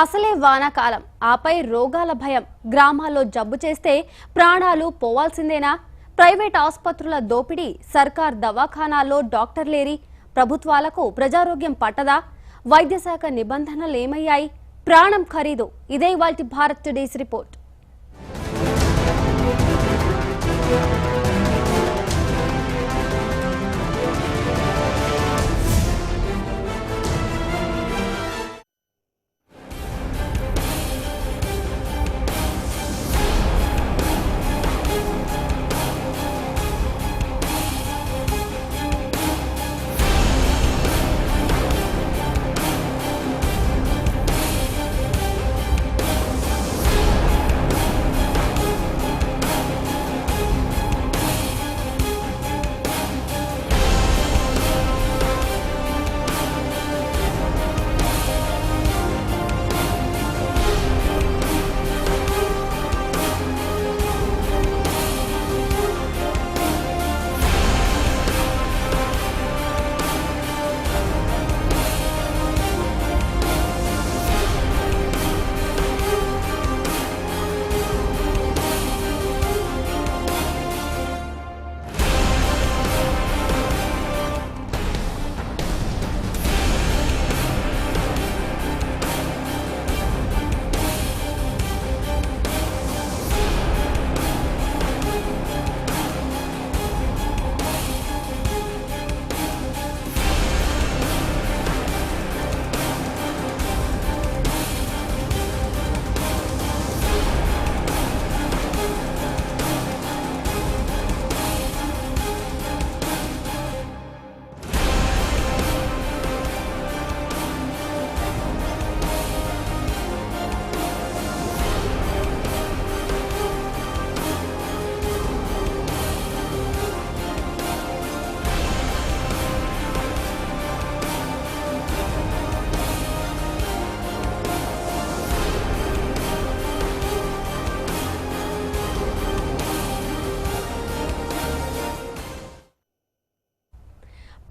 అసలే వానాకాలం, ఆపై రోగాల భయం. గ్రామాల్లో జబ్బు చేస్తే ప్రాణాలు పోవాల్సిందేనా? ప్రైవేట్ ఆసుపత్రుల దోపిడీ, సర్కార్ దవాఖానాల్లో డాక్టర్లేరి, ప్రభుత్వాలకు ప్రజారోగ్యం పట్టదా? వైద్య శాఖ నిబంధనలు ఏమయ్యాయి? ప్రాణం ఖరీదు. ఇదే ఇవాల్టి భారత్ టుడేస్ రిపోర్ట్.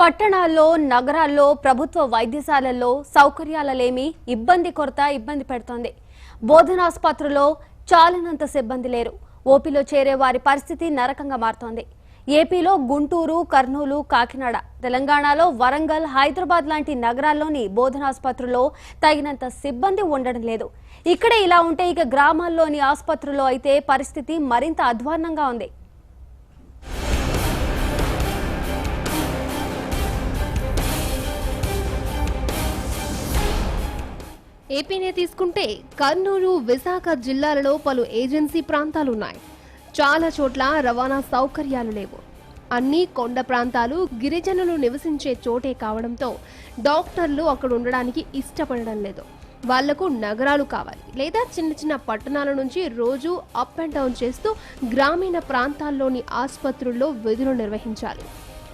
పట్టణాల్లో, నగరాల్లో ప్రభుత్వ వైద్యశాలల్లో సౌకర్యాలలేమి ఇబ్బంది పెడుతోంది. బోధనాసుపత్రుల్లో చాలినంత సిబ్బంది లేరు. ఓపీలో చేరే వారి పరిస్థితి నరకంగా మారుతోంది. ఏపీలో గుంటూరు, కర్నూలు, కాకినాడ, తెలంగాణలో వరంగల్, హైదరాబాద్ లాంటి నగరాల్లోని బోధనాసుపత్రుల్లో తగినంత సిబ్బంది ఉండడం లేదు. ఇక్కడే ఇలా ఉంటే ఇక గ్రామాల్లోని ఆసుపత్రుల్లో అయితే పరిస్థితి మరింత అధ్వాన్నంగా ఉంది. ఏపీనే తీసుకుంటే కర్నూలు, విశాఖ జిల్లాలలో పలు ఏజెన్సీ ప్రాంతాలున్నాయి. చాలా చోట్ల రవాణా సౌకర్యాలు లేవు. అన్ని కొండ ప్రాంతాలు, గిరిజనులు నివసించే చోటే కావడంతో డాక్టర్లు అక్కడ ఉండడానికి ఇష్టపడడం లేదు. వాళ్లకు నగరాలు కావాలి, లేదా చిన్న చిన్న పట్టణాల నుంచి రోజు అప్ అండ్ డౌన్ చేస్తూ గ్రామీణ ప్రాంతాల్లోని ఆసుపత్రుల్లో విధులు నిర్వహించాలి.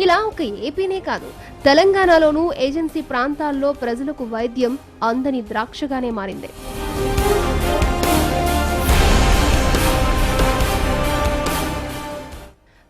ఇలా ఒక ఏపీనే కాదు, తెలంగాణలోనూ ఏజెన్సీ ప్రాంతాల్లో ప్రజలకు వైద్యం అందని ద్రాక్షగానే మారింది.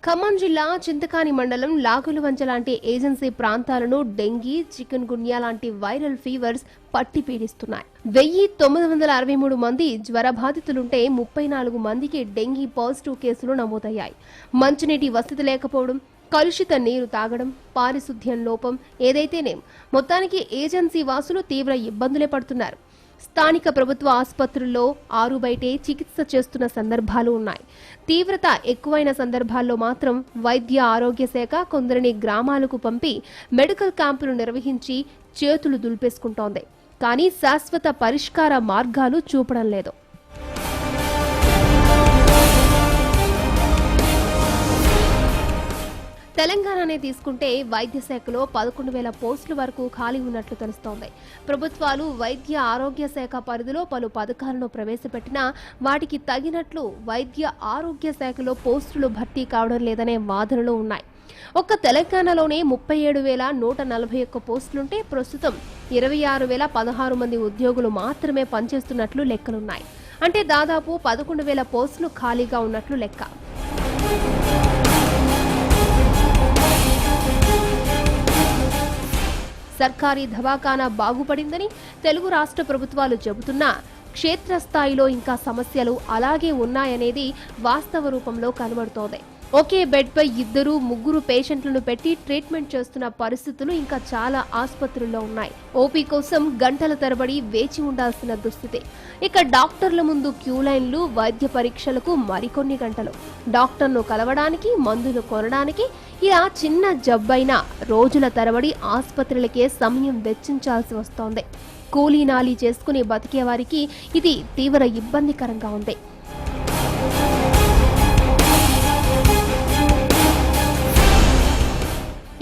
ఖమ్మం జిల్లా చింతకాని మండలం లాగులవంచ లాంటి ఏజెన్సీ ప్రాంతాలను డెంగీ, చికెన్ గున్యా లాంటి వైరల్ ఫీవర్స్ పట్టి పీడిస్తున్నాయి. 1963 మంది జ్వర బాధితులుంటే 34 మందికి డెంగీ పాజిటివ్ కేసులు నమోదయ్యాయి. మంచినీటి వసతి లేకపోవడం, కలుషిత నీరు తాగడం, పారిశుద్ధ్యం లోపం ఏదైతేనేం మొత్తానికి ఏజెన్సీ వాసులు తీవ్ర ఇబ్బందులే పడుతున్నారు. స్థానిక ప్రభుత్వ ఆసుపత్రుల్లో ఆరు బయటే చికిత్స చేస్తున్న సందర్భాలు ఉన్నాయి. తీవ్రత ఎక్కువైన సందర్భాల్లో మాత్రం వైద్య ఆరోగ్య శాఖ కొందరిని గ్రామాలకు పంపి మెడికల్ క్యాంపులు నిర్వహించి చేతులు దులిపేసుకుంటోంది. కానీ శాశ్వత పరిష్కార మార్గాలు చూపడం లేదు. తెలంగాణనే తీసుకుంటే వైద్య శాఖలో 11,000 పోస్టుల వరకు ఖాళీ ఉన్నట్లు తెలుస్తోంది. ప్రభుత్వాలు వైద్య ఆరోగ్య శాఖ పరిధిలో పలు పథకాలను ప్రవేశపెట్టినా వాటికి తగినట్లు వైద్య ఆరోగ్య శాఖలో పోస్టులు భర్తీ కావడం లేదనే వాదనలు ఉన్నాయి. ఒక్క తెలంగాణలోనే 37,141 పోస్టులుంటే ప్రస్తుతం 26,016 మంది ఉద్యోగులు మాత్రమే పనిచేస్తున్నట్లు లెక్కలున్నాయి. అంటే దాదాపు 11,000 పోస్టులు ఖాళీగా ఉన్నట్లు లెక్క. సర్కారీ దవాఖానా బాగుపడిందని తెలుగు రాష్ట్ర ప్రభుత్వాలు చెబుతున్నా క్షేత్రస్థాయిలో ఇంకా సమస్యలు అలాగే ఉన్నాయనేది వాస్తవ రూపంలో కనబడుతోంది. ఒకే బెడ్పై 2-3 పేషెంట్లను పెట్టి ట్రీట్మెంట్ చేస్తున్న పరిస్థితులు ఇంకా చాలా ఆసుపత్రుల్లో ఉన్నాయి. ఓపీ కోసం గంటల తరబడి వేచి ఉండాల్సిన దుస్థితి. ఇక డాక్టర్ల ముందు క్యూ లైన్లు, వైద్య పరీక్షలకు మరికొన్ని గంటలు. డాక్టర్ను కలవడానికి, మందులు కొనడానికి ఇలా చిన్న జబ్బైనా రోజుల తరబడి ఆసుపత్రులకే సమయం వెచ్చించాల్సి వస్తోంది. కూలీనాలీ చేసుకుని బతికే వారికి ఇది తీవ్ర ఇబ్బందికరంగా ఉంది.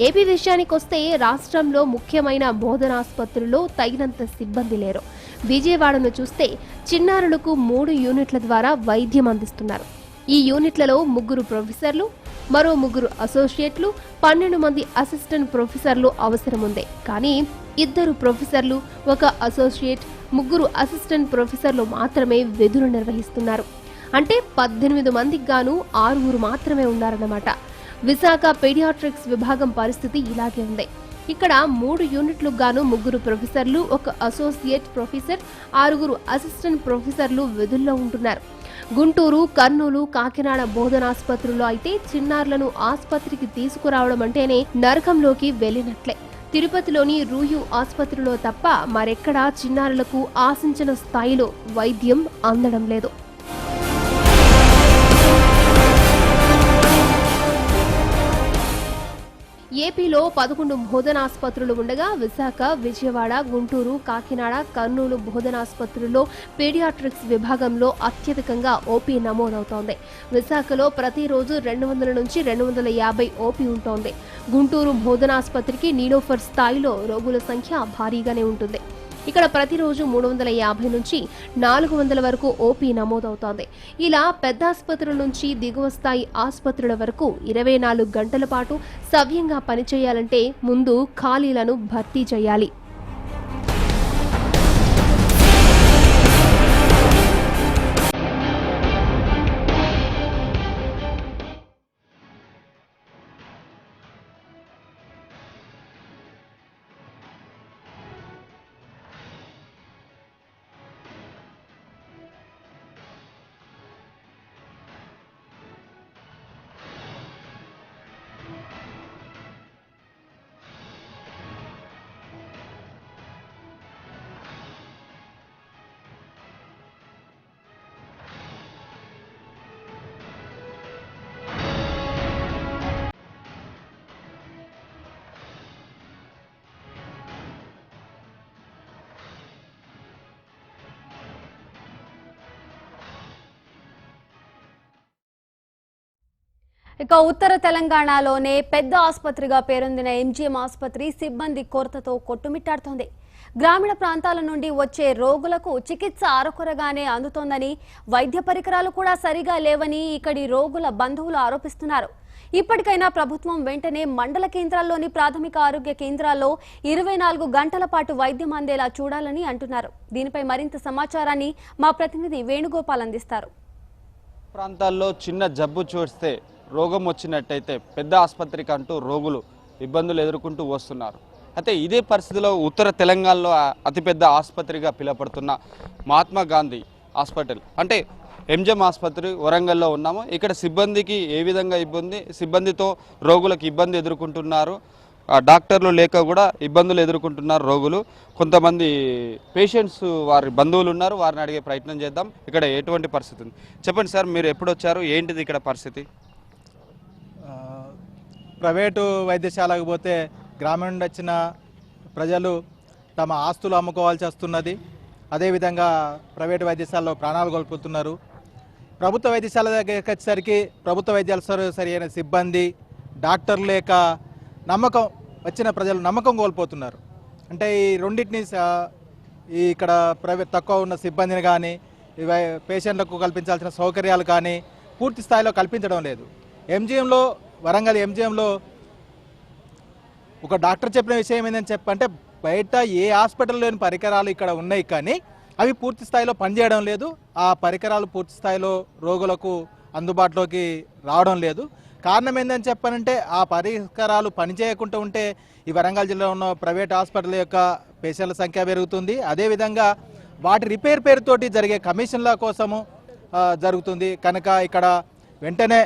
ఏపీ విషయానికొస్తే రాష్ట్రంలో ముఖ్యమైన బోధనాసుపత్రుల్లో తగినంత సిబ్బంది లేరు. విజయవాడను చూస్తే చిన్నారులకు 3 యూనిట్ల ద్వారా వైద్యం అందిస్తున్నారు. ఈ యూనిట్లలో 3 ప్రొఫెసర్లు, మరో 3 అసోసియేట్లు, 12 మంది అసిస్టెంట్ ప్రొఫెసర్లు అవసరముంది. కానీ 2 ప్రొఫెసర్లు, 1 అసోసియేట్, 3 అసిస్టెంట్ ప్రొఫెసర్లు మాత్రమే విధులు నిర్వహిస్తున్నారు. అంటే 18 మందికి గాను 6 మాత్రమే ఉన్నారన్నమాట. విశాఖ పీడియాట్రిక్స్ విభాగం పరిస్థితి ఇలాగే ఉంది. ఇక్కడ 3 యూనిట్లకు గాను 3 ప్రొఫెసర్లు, 1 అసోసియేట్ ప్రొఫెసర్, 6 అసిస్టెంట్ ప్రొఫెసర్లు విధుల్లో ఉంటున్నారు. గుంటూరు, కర్నూలు, కాకినాడ బోధనాసుపత్రుల్లో అయితే చిన్నారులను ఆసుపత్రికి తీసుకురావడం అంటేనే నరకంలోకి వెళ్లినట్లే. తిరుపతిలోని రూయు ఆసుపత్రిలో తప్ప మరెక్కడా చిన్నారులకు ఆశించిన స్థాయిలో వైద్యం అందడం లేదు. ఏపీలో 11 బోధనాసుపత్రులు ఉండగా విశాఖ, విజయవాడ, గుంటూరు, కాకినాడ, కర్నూలు బోధనాసుపత్రుల్లో పీడియాట్రిక్స్ విభాగంలో అత్యధికంగా ఓపీ నమోదవుతోంది. విశాఖలో ప్రతిరోజు 200 నుంచి 250 ఓపీ ఉంటోంది. గుంటూరు బోధనాసుపత్రికి నీలోఫర్ స్థాయిలో రోగుల సంఖ్య భారీగానే ఉంటుంది. ఇక్కడ ప్రతిరోజు 350 నుంచి 400 వరకు ఓపీ నమోదవుతోంది. ఇలా పెద్ద ఆసుపత్రుల నుంచి దిగువ స్థాయి ఆసుపత్రుల వరకు 24 గంటల పాటు సవ్యంగా పనిచేయాలంటే ముందు ఖాళీలను భర్తీ చేయాలి. ఇక ఉత్తర తెలంగాణలోనే పెద్ద ఆసుపత్రిగా పేరొందిన ఎంజీఎం ఆసుపత్రి సిబ్బంది కొరతతో కొట్టుమిట్టాడుతోంది. గ్రామీణ ప్రాంతాల నుండి వచ్చే రోగులకు చికిత్స అరకొరగానే అందుతోందని, వైద్య పరికరాలు కూడా సరిగా లేవని ఇక్కడి రోగుల బంధువులు ఆరోపిస్తున్నారు. ఇప్పటికైనా ప్రభుత్వం వెంటనే మండల కేంద్రాల్లోని ప్రాథమిక ఆరోగ్య కేంద్రాల్లో 24 గంటల పాటు వైద్యం అందేలా చూడాలని అంటున్నారు. దీనిపై మరింత సమాచారాన్ని మా ప్రతినిధి వేణుగోపాల్ అందిస్తారు. ప్రాంతాల్లో చిన్న జబ్బు చూస్తే రోగం వచ్చినట్టయితే పెద్ద ఆసుపత్రికి అంటూ రోగులు ఇబ్బందులు ఎదుర్కొంటూ వస్తున్నారు. అయితే ఇదే పరిస్థితిలో ఉత్తర తెలంగాణలో అతిపెద్ద ఆసుపత్రిగా పిలువబడుతున్న మహాత్మా గాంధీ హాస్పిటల్ అంటే ఎంజిఎం ఆసుపత్రి వరంగల్లో ఉన్నాము. ఇక్కడ సిబ్బందికి ఏ విధంగా సిబ్బందితో రోగులకు ఇబ్బంది ఎదుర్కొంటున్నారు. డాక్టర్లు లేక కూడా ఇబ్బందులు ఎదుర్కొంటున్నారు రోగులు. కొంతమంది పేషెంట్స్ వారి బంధువులు ఉన్నారు, వారిని అడిగే ప్రయత్నం చేద్దాం. ఇక్కడ ఎటువంటి పరిస్థితి ఉంది చెప్పండి సార్, మీరు ఎప్పుడు వచ్చారు, ఏంటిది ఇక్కడ పరిస్థితి? ప్రైవేటు వైద్యశాలకు పోతే గ్రామం నుండి వచ్చిన ప్రజలు తమ ఆస్తులు అమ్ముకోవాల్సి వస్తున్నది. అదేవిధంగా ప్రైవేటు వైద్యశాలలో ప్రాణాలు కోల్పోతున్నారు. ప్రభుత్వ వైద్యశాల దగ్గరికి వచ్చేసరికి ప్రభుత్వ వైద్యాల సరైన సిబ్బంది, డాక్టర్లు లేక వచ్చిన ప్రజలు నమ్మకం కోల్పోతున్నారు. అంటే ఈ రెండింటిని ఇక్కడ ప్రైవేట్ తక్కువ ఉన్న సిబ్బందిని కానీ పేషెంట్లకు కల్పించాల్సిన సౌకర్యాలు కానీ పూర్తి స్థాయిలో కల్పించడం లేదు. ఎంజిఎంలో వరంగల్ ఎంజిఎంలో ఒక డాక్టర్ చెప్పిన విషయం ఏంటని చెప్పంటే బయట ఏ హాస్పిటల్ లేని పరికరాలు ఇక్కడ ఉన్నాయి, కానీ అవి పూర్తి స్థాయిలో పనిచేయడం లేదు. ఆ పరికరాలు పూర్తి స్థాయిలో రోగులకు అందుబాటులోకి రావడం లేదు. కారణం ఏంటని చెప్పానంటే ఆ పరికరాలు పనిచేయకుండా ఉంటే ఈ వరంగల్ జిల్లాలో ఉన్న ప్రైవేట్ హాస్పిటల్ యొక్క పేషెంట్ల సంఖ్య పెరుగుతుంది. అదేవిధంగా వాటి రిపేర్ పేరుతోటి జరిగే కమిషన్ల కోసము జరుగుతుంది. కనుక ఇక్కడ వెంటనే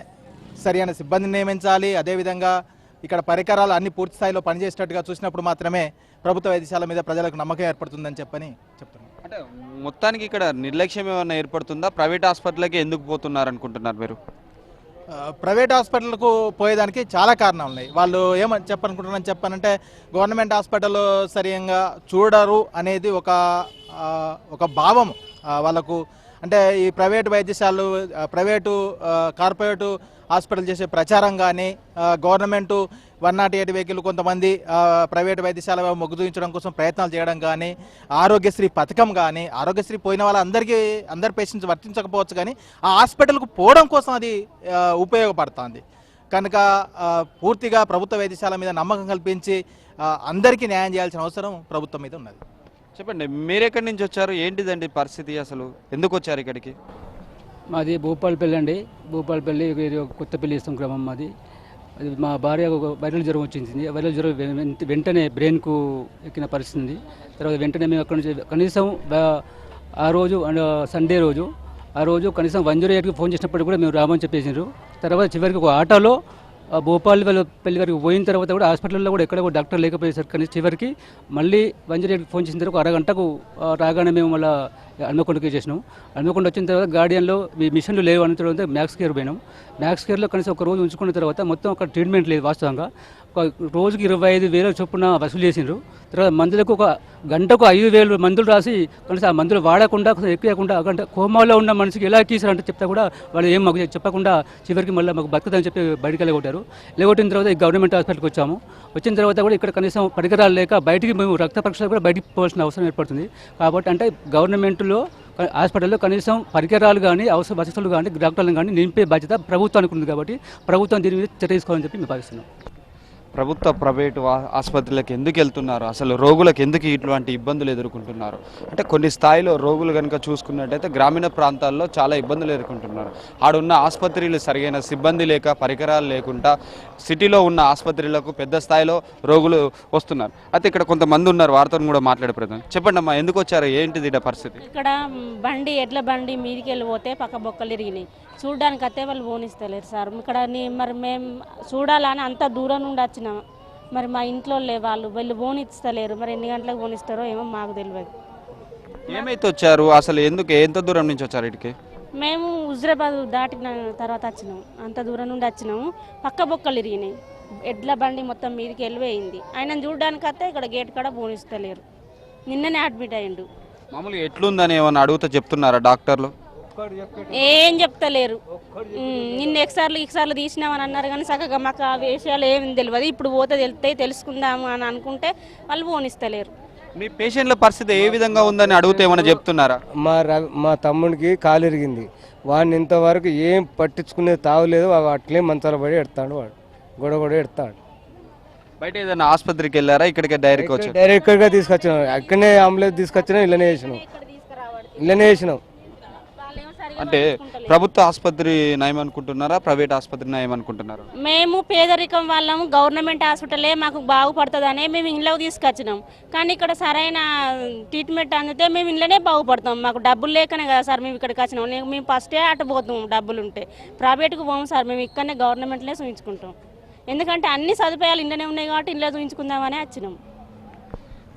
సరైన సిబ్బందిని నియమించాలి. అదేవిధంగా ఇక్కడ పరికరాలు అన్ని పూర్తి స్థాయిలో పనిచేసేటట్టుగా చూసినప్పుడు మాత్రమే ప్రభుత్వ వైద్యశాల మీద ప్రజలకు నమ్మకం ఏర్పడుతుందని చెప్తున్నాను. అంటే మొత్తానికి ఇక్కడ నిర్లక్ష్యం ఏమైనా ఏర్పడుతుందా? ప్రైవేట్ హాస్పిటల్కి ఎందుకు పోతున్నారు అనుకుంటున్నారు మీరు? ప్రైవేట్ హాస్పిటల్కు పోయేదానికి చాలా కారణాలు ఉన్నాయి. వాళ్ళు ఏమని చెప్పానంటే గవర్నమెంట్ హాస్పిటల్ సరిగ్గా చూడరు అనేది ఒక భావం వాళ్ళకు. అంటే ఈ ప్రైవేటు వైద్యశాలలు కార్పొరేటు హాస్పిటల్ చేసే ప్రచారం కానీ గవర్నమెంటు 108 వెహికల్ కొంతమంది ప్రైవేటు వైద్యశాల మొగ్గు చూపించడం కోసం ప్రయత్నాలు చేయడం కానీ ఆరోగ్యశ్రీ పథకం కానీ ఆరోగ్యశ్రీ పోయిన అందరి పేషెంట్స్ వర్తించకపోవచ్చు కానీ ఆ హాస్పిటల్కు పోవడం కోసం అది ఉపయోగపడుతుంది. కనుక పూర్తిగా ప్రభుత్వ వైద్యశాల మీద నమ్మకం కల్పించి అందరికీ న్యాయం చేయాల్సిన అవసరం ప్రభుత్వం మీద ఉన్నది. చెప్పండి, మీరెక్కడి నుంచి వచ్చారు? ఏంటిదండి పరిస్థితి? అసలు ఎందుకు వచ్చారు ఇక్కడికి? మాది భూపాలపల్లి అండి. భూపాలపల్లి కొత్తపల్లి ఇస్తాం క్రమం మాది. అది మా భార్య ఒక వైరల్ జ్వరం వచ్చింది. వైరల్ జ్వరం వెంటనే బ్రెయిన్కు ఎక్కిన పరిస్థితి ఉంది. తర్వాత వెంటనే మేము అక్కడి నుంచి కనీసం ఆ రోజు సండే రోజు ఆ రోజు కనీసం 108కి ఫోన్ చేసినప్పుడు కూడా మేము రామని చెప్పేసారు. తర్వాత చివరికి ఒక ఆటోలో భూపాలపల్లి వరకు పోయిన తర్వాత కూడా హాస్పిటల్లో కూడా ఎక్కడ కూడా డాక్టర్ లేకపోయేసరికి కానీ చివరికి మళ్ళీ 108కి ఫోన్ చేసిన తర్వాత ఒక అరగంటకు రాగానే మేము మళ్ళీ హన్మకొండకి చేసినాం. హన్మకొండ వచ్చిన తర్వాత గార్డియన్లో మీ మిషన్లు లేవు అన్న తర్వాత మ్యాక్స్ కేర్ పోయినాం. మ్యాక్స్ కేర్లో కనీసం ఒక రోజు ఉంచుకున్న తర్వాత మొత్తం అక్కడ ట్రీట్మెంట్ లేదు. వాస్తవంగా రోజుకి 25,000 చొప్పున వసూలు చేసిండ్రు. తర్వాత మందులకు ఒక గంటకు 5,000 మందులు రాసి కనీసం ఆ మందులు వాడకుండా ఎక్కకుండా గంట కోమాలో ఉన్న మనిషికి ఎలా ఎక్కిస్తారంటే చెప్తా కూడా వాళ్ళు ఏం మాకు చెప్పకుండా చివరికి మళ్ళీ మాకు బతుకుదని చెప్పి బయటికి వెళ్ళగొట్టారు. వెళ్ళగొట్టిన తర్వాత ఈ గవర్నమెంట్ హాస్పిటల్కి వచ్చాము. వచ్చిన తర్వాత కూడా ఇక్కడ కనీసం పరికరాలు లేక బయటికి మేము రక్త పరీక్షలు కూడా బయటికి పోవాల్సిన అవసరం ఏర్పడుతుంది. కాబట్టి అంటే గవర్నమెంట్లో హాస్పిటల్లో కనీసం పరికరాలు కానీ వసతులు కానీ డాక్టర్లను కానీ నింపే బాధ్యత ప్రభుత్వానికి ఉంది. కాబట్టి ప్రభుత్వం దీని మీద చర్య తీసుకోవాలని చెప్పి మేము భావిస్తున్నాం. ప్రభుత్వ ప్రైవేటు ఆసుపత్రులకు ఎందుకు వెళ్తున్నారు? అసలు రోగులకు ఎందుకు ఇటువంటి ఇబ్బందులు ఎదుర్కొంటున్నారు? అంటే కొన్ని స్థాయిలో రోగులు కనుక చూసుకున్నట్టయితే గ్రామీణ ప్రాంతాల్లో చాలా ఇబ్బందులు ఎదుర్కొంటున్నారు. ఆడున్న ఆసుపత్రులు సరైన సిబ్బంది లేక పరికరాలు లేకుండా సిటీలో ఉన్న ఆసుపత్రులకు పెద్ద స్థాయిలో రోగులు వస్తున్నారు. అయితే ఇక్కడ కొంతమంది ఉన్నారు, వారితో కూడా మాట్లాడే ప్రయత్నం. చెప్పండి అమ్మా, ఎందుకు వచ్చారు? ఏంటిది ఇక్కడ పరిస్థితి? ఇక్కడ ఎడ్ల బండి మీదికి వెళ్ళిపోతే పక్క బొక్కలు ఇరిగినాయి. చూడడానికి అయితే వాళ్ళు పోనిస్తలేరు సార్. ఇక్కడ మరి మేము చూడాలని అంత దూరం నుండి వచ్చినాం. మరి మా ఇంట్లో వాళ్ళు పోనిస్తలేరు. మరి ఎన్ని గంటలకు పోనిస్తారో ఏమో మాకు తెలియదు. ఏమైతే వచ్చారు? అసలు ఎందుకు, ఎంత దూరం నుంచి వచ్చారు ఇటుకి? మేము హుజరాబాద్ దాటిన తర్వాత వచ్చినాము. అంత దూరం నుండి వచ్చినాము. పక్క బొక్కలు ఇరిగినాయి. ఎడ్ల బండి మొత్తం మీదికి వెళ్ళిపోయింది. ఆయన చూడడానికి అయితే ఇక్కడ గేట్ కాడ పోనిస్తలేరు. నిన్ననే అడ్మిట్ అయ్యిండు. మామూలుగా ఎట్లుందని ఏమన్నా అడుగుతా చెప్తున్నారా డాక్టర్లు? ఏం చెప్తలేరు. నిన్న ఎక్సార్లు తీసినామని అన్నారు కానీ చక్కగా మాకు ఆ విషయాలు ఏమి తెలియదు. ఇప్పుడు పోతే తెలుసుకుందాము అని అనుకుంటే వాళ్ళు పోనిస్తలేరు. మీ పేషెంట్ల పరిస్థితి ఏ విధంగా ఉందని అడిగితే ఏమైనా చెప్తున్నారా? మా తమ్ముడికి కాలు ఇరిగింది. వాడిని ఇంతవరకు ఏం పట్టించుకునేది తావలేదు. అట్లే మంచాల పడి ఎడతాడు. వాడు గొడవ ఎడతాడు. బయట ఏదైనా ఆసుపత్రికి వెళ్ళారా? ఇక్కడికి డైరెక్ట్గా తీసుకొచ్చినాం. అక్కడనే అంబులెన్స్ తీసుకొచ్చినాం. ఇళ్ళనే వేసినాం. అంటే ప్రభుత్వ ఆసుపత్రి నయం అనుకుంటున్నారా, ప్రైవేట్ ఆసుపత్రి నయం అనుకుంటున్నారా? మేము పేదరికం వాళ్ళము, గవర్నమెంట్ హాస్పిటలే మాకు బాగుపడుతుందనే మేము ఇంట్లోకి తీసుకొచ్చినాం. కానీ ఇక్కడ సరైన ట్రీట్మెంట్ అందితే మేము ఇంట్లోనే బాగుపడతాం. మాకు డబ్బులు లేకనే కదా సార్ మేము ఇక్కడికి వచ్చినాం. మేము ఫస్టే అటు పోతాం. డబ్బులు ఉంటే ప్రైవేట్కి పోము సార్. మేము ఇక్కడనే గవర్నమెంట్లే చూపించుకుంటాం. ఎందుకంటే అన్ని సదుపాయాలు ఇంట్లోనే ఉన్నాయి కాబట్టి ఇంట్లో చూపించుకుందామని వచ్చినాం.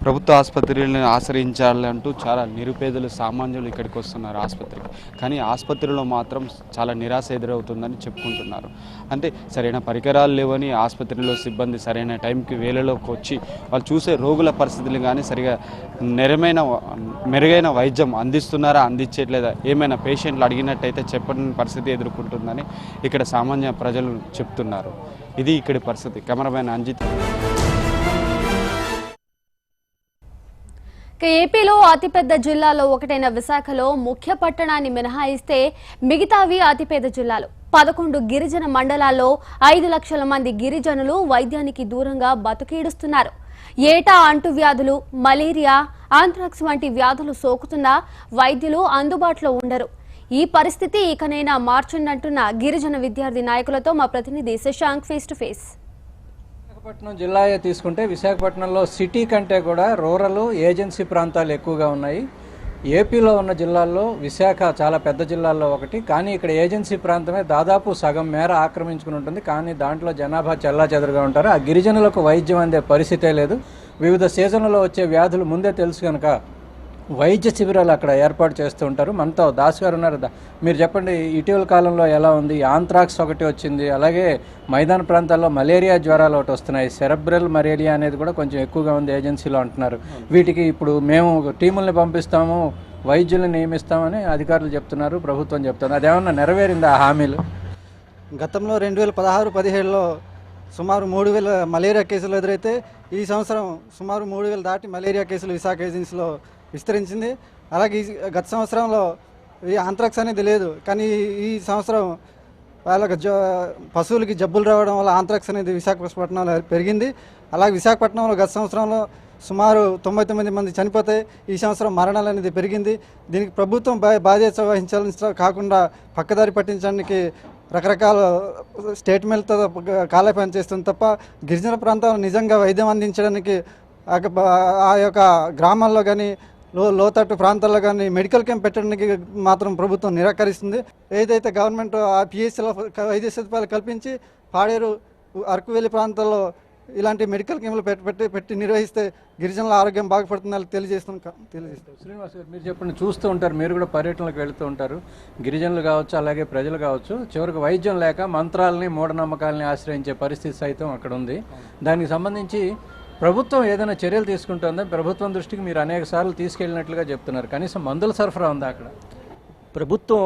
ప్రభుత్వ ఆసుపత్రులను ఆశ్రయించాలంటూ చాలా నిరుపేదలు, సామాన్యులు ఇక్కడికి వస్తున్నారు ఆసుపత్రికి. కానీ ఆసుపత్రిలో మాత్రం చాలా నిరాశ ఎదురవుతుందని చెప్పుకుంటున్నారు. అంటే సరైన పరికరాలు లేవని, ఆసుపత్రిలో సిబ్బంది సరైన టైంకి వేళలోకి వచ్చి వాళ్ళు చూసే రోగుల పరిస్థితులు కానీ సరిగా మెరుగైన వైద్యం అందిస్తున్నారా, అందించట్లేదా, ఏమైనా పేషెంట్లు అడిగినట్టయితే చెప్పని పరిస్థితి ఎదుర్కొంటుందని ఇక్కడ సామాన్య ప్రజలు చెప్తున్నారు. ఇది ఇక్కడి పరిస్థితి. కెమెరామెన్ అంజిత్. ఏపీలో అతిపెద్ద జిల్లాలో ఒకటైన విశాఖలో ముఖ్య పట్టణాన్ని మినహాయిస్తే మిగతావి అతిపెద్ద జిల్లాలు. 11 గిరిజన మండలాల్లో 5 లక్షల మంది గిరిజనులు వైద్యానికి దూరంగా బతుకీడుస్తున్నారు. ఏటా అంటువ్యాధులు, మలేరియా, ఆంథ్రాక్స్ వంటి వ్యాధులు సోకుతున్నా వైద్యులు అందుబాటులో ఉండరు. ఈ పరిస్థితి ఇకనైనా మార్చండంటున్న గిరిజన విద్యార్థి నాయకులతో మా ప్రతినిధి Shashank face to face. Visakhapatnam జిల్లా తీసుకుంటే విశాఖపట్నంలో సిటీ కంటే కూడా రూరల్ ఏజెన్సీ ప్రాంతాలు ఎక్కువగా ఉన్నాయి. ఏపీలో ఉన్న జిల్లాల్లో విశాఖ చాలా పెద్ద జిల్లాల్లో ఒకటి, కానీ ఇక్కడ ఏజెన్సీ ప్రాంతమే దాదాపు సగం మేర ఆక్రమించుకుని ఉంటుంది. కానీ దాంట్లో జనాభా చెల్లాచెదరుగా ఉంటారు. ఆ గిరిజనులకు వైద్యం అందే పరిస్థితే లేదు. వివిధ సీజన్లలో వచ్చే వ్యాధులు ముందే తెలుసు కనుక వైద్య శిబిరాలు అక్కడ ఏర్పాటు చేస్తూ ఉంటారు. మనతో దాస్ గారు ఉన్నారు. మీరు చెప్పండి, ఇటీవల కాలంలో ఎలా ఉంది? ఆంథ్రాక్స్ ఒకటి వచ్చింది, అలాగే మైదాన ప్రాంతాల్లో మలేరియా జ్వరాలు ఒకటి వస్తున్నాయి. సెరెబ్రల్ మలేరియా అనేది కూడా కొంచెం ఎక్కువగా ఉంది ఏజెన్సీలో అంటున్నారు. వీటికి ఇప్పుడు మేము టీముల్ని పంపిస్తాము, వైద్యుల్ని నియమిస్తామని అధికారులు చెప్తున్నారు, ప్రభుత్వం చెప్తున్నారు. అదేమన్నా నెరవేరిందా ఆ హామీలు? గతంలో 2016-17లో సుమారు 3000 మలేరియా కేసులు ఎదురైతే ఈ సంవత్సరం సుమారు 3000 దాటి మలేరియా కేసులు విశాఖ ఏజెన్సీలో విస్తరించింది. అలాగే గత సంవత్సరంలో ఈ ఆంథ్రాక్స్ అనేది లేదు, కానీ ఈ సంవత్సరం వాళ్ళకి పశువులకి జబ్బులు రావడం వల్ల ఆంథ్రాక్స్ అనేది విశాఖపట్నంలో పెరిగింది. అలాగే విశాఖపట్నంలో గత సంవత్సరంలో సుమారు 99 మంది చనిపోతే ఈ సంవత్సరం మరణాలు అనేది పెరిగింది. దీనికి ప్రభుత్వం బాధ్యత వహించాలని కాకుండా పక్కదారి పట్టించడానికి రకరకాల స్టేట్మెంట్లతో కాలయాపన చేస్తుంది తప్ప గిరిజన ప్రాంతాల్లో నిజంగా వైద్యం అందించడానికి ఆ యొక్క గ్రామాల్లో కానీ లోతట్టు ప్రాంతాల్లో కానీ మెడికల్ క్యాంప్ పెట్టడానికి మాత్రం ప్రభుత్వం నిరాకరిస్తుంది. ఏదైతే గవర్నమెంట్ ఆ పిఎస్సీలో వైద్య సదుపాయాలు కల్పించి పాడేరు, అరకువేలి ప్రాంతాల్లో ఇలాంటి మెడికల్ క్యాంపులు పెట్టి నిర్వహిస్తే గిరిజనుల ఆరోగ్యం బాగుపడుతుందని తెలియజేస్తాం. శ్రీనివాస్ గారు, మీరు చెప్పండి, చూస్తూ ఉంటారు, మీరు కూడా పర్యటనలకు వెళుతూ ఉంటారు. గిరిజనులు కావచ్చు, అలాగే ప్రజలు కావచ్చు, చివరికి వైద్యం లేక మంత్రాలని మూఢనమ్మకాలని ఆశ్రయించే పరిస్థితి సైతం అక్కడ ఉంది. దానికి సంబంధించి ప్రభుత్వం ఏదైనా చర్యలు తీసుకుంటుందా? ప్రభుత్వం దృష్టికి మీరు అనేక సార్లు తీసుకెళ్ళినట్లుగా చెప్తున్నారు. కనీసం మందుల సరఫరా ఉందా అక్కడ? ప్రభుత్వం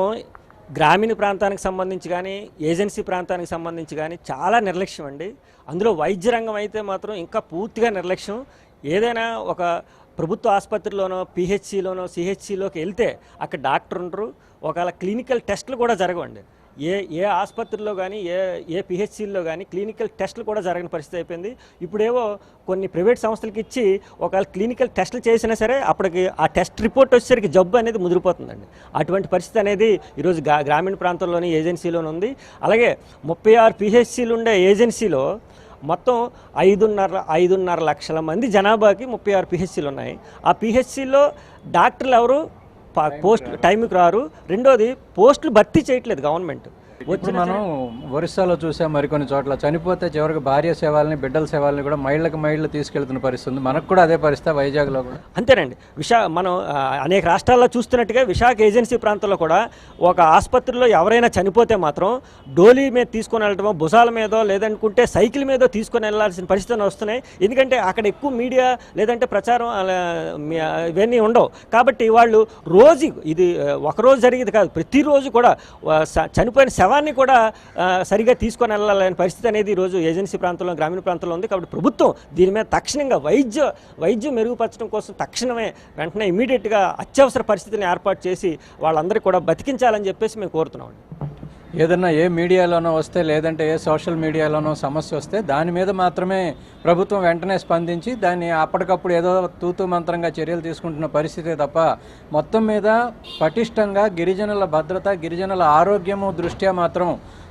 గ్రామీణ ప్రాంతానికి సంబంధించి కానీ ఏజెన్సీ ప్రాంతానికి సంబంధించి కానీ చాలా నిర్లక్ష్యం అండి. అందులో వైద్య రంగం అయితే మాత్రం ఇంకా పూర్తిగా నిర్లక్ష్యం. ఏదైనా ఒక ప్రభుత్వ ఆసుపత్రిలోనో పిహెచ్సిలోనో సిహెచ్సిలోకి వెళ్తే అక్కడ డాక్టర్ ఉండరు, ఒకవేళ క్లినికల్ టెస్టులు కూడా జరగవండి. ఏ ఆసుపత్రిలో కానీ ఏ పిహెచ్సిల్లో కానీ క్లినికల్ టెస్టులు కూడా జరగని పరిస్థితి అయిపోయింది. ఇప్పుడేవో కొన్ని ప్రైవేట్ సంస్థలకి ఇచ్చి ఒకవేళ క్లినికల్ టెస్టులు చేసినా సరే అప్పటికి ఆ టెస్ట్ రిపోర్ట్ వచ్చేసరికి జబ్బు అనేది ముదిరిపోతుందండి. అటువంటి పరిస్థితి అనేది ఈరోజు గ్రామీణ ప్రాంతంలోని ఏజెన్సీలోనే ఉంది. అలాగే 36 పిహెచ్సిలు ఉండే ఏజెన్సీలో మొత్తం 5.5 లక్షల మంది జనాభాకి 36 పిహెచ్సిలు ఉన్నాయి. ఆ పిహెచ్సిలో డాక్టర్లు ఎవరు పోస్ట్ టైంకి రారు. రెండోది పోస్టులు భర్తీ చేయట్లేదు గవర్నమెంట్. ఇప్పుడు మనం ఒరిస్సాలో చూసాం, మరికొన్ని చోట్ల చనిపోతే చివరికి భార్య సేవల్ని, బిడ్డల సేవల్ని కూడా మైళ్ళకి తీసుకెళ్తున్న పరిస్థితి. మనకు కూడా అదే పరిస్థితి వైజాగ్లో కూడా అంతేనండి. మనం అనేక రాష్ట్రాల్లో చూస్తున్నట్టుగా విశాఖ ఏజెన్సీ ప్రాంతంలో కూడా ఒక ఆసుపత్రిలో ఎవరైనా చనిపోతే మాత్రం డోలీ మీద తీసుకొని వెళ్ళటమో, భుజాల మీదో లేదనుకుంటే సైకిల్ మీదో తీసుకొని వెళ్ళాల్సిన పరిస్థితులు వస్తున్నాయి. ఎందుకంటే అక్కడ ఎక్కువ మీడియా లేదంటే ప్రచారం ఇవన్నీ ఉండవు. కాబట్టి వాళ్ళు రోజు, ఇది ఒకరోజు జరిగేది కాదు, ప్రతిరోజు కూడా చనిపోయిన శవాన్ని కూడా సరిగా తీసుకొని వెళ్ళాలనే పరిస్థితి అనేది ఈరోజు ఏజెన్సీ ప్రాంతంలో, గ్రామీణ ప్రాంతంలో ఉంది. కాబట్టి ప్రభుత్వం దీని మీద తక్షణంగా వైద్యం మెరుగుపరచడం కోసం తక్షణమే వెంటనే ఇమీడియట్గా అత్యవసర పరిస్థితిని ఏర్పాటు చేసి వాళ్ళందరికీ కూడా బతికించాలని చెప్పేసి మేము కోరుతున్నామండి. ఏదన్నా ఏ మీడియాలోనో వస్తే, లేదంటే ఏ సోషల్ మీడియాలోనో సమస్య వస్తే దాని మీద మాత్రమే ప్రభుత్వం వెంటనే స్పందించి దాన్ని అప్పటికప్పుడు ఏదో తూతూ మంత్రంగా చర్యలు తీసుకుంటున్న పరిస్థితే తప్ప మొత్తం మీద పటిష్టంగా గిరిజనుల భద్రత, గిరిజనుల ఆరోగ్యము దృష్ట్యా మాత్రం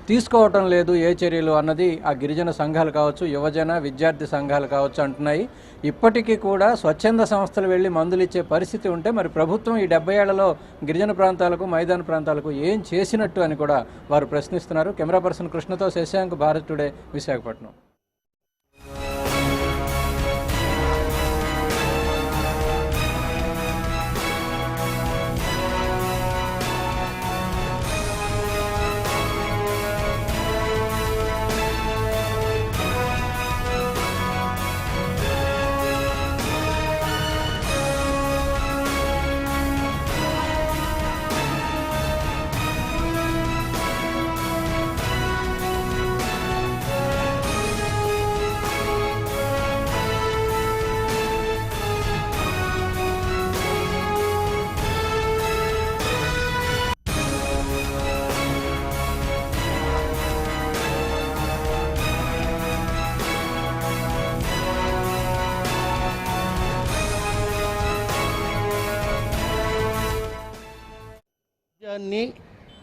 తీసుకోవటం లేదు ఏ చర్యలు అన్నది ఆ గిరిజన సంఘాలు కావచ్చు, యువజన విద్యార్థి సంఘాలు కావచ్చు అంటున్నాయి. ఇప్పటికీ కూడా స్వచ్ఛంద సంస్థలు వెళ్ళి మందులు ఇచ్చే పరిస్థితి ఉంటే మరి ప్రభుత్వం ఈ 70 ఏళ్లలో గిరిజన ప్రాంతాలకు, మైదాన ప్రాంతాలకు ఏం చేసినట్టు అని కూడా వారు ప్రశ్నిస్తున్నారు. కెమెరా పర్సన్ కృష్ణతో శశాంక్, భారత్ టుడే, విశాఖపట్నం.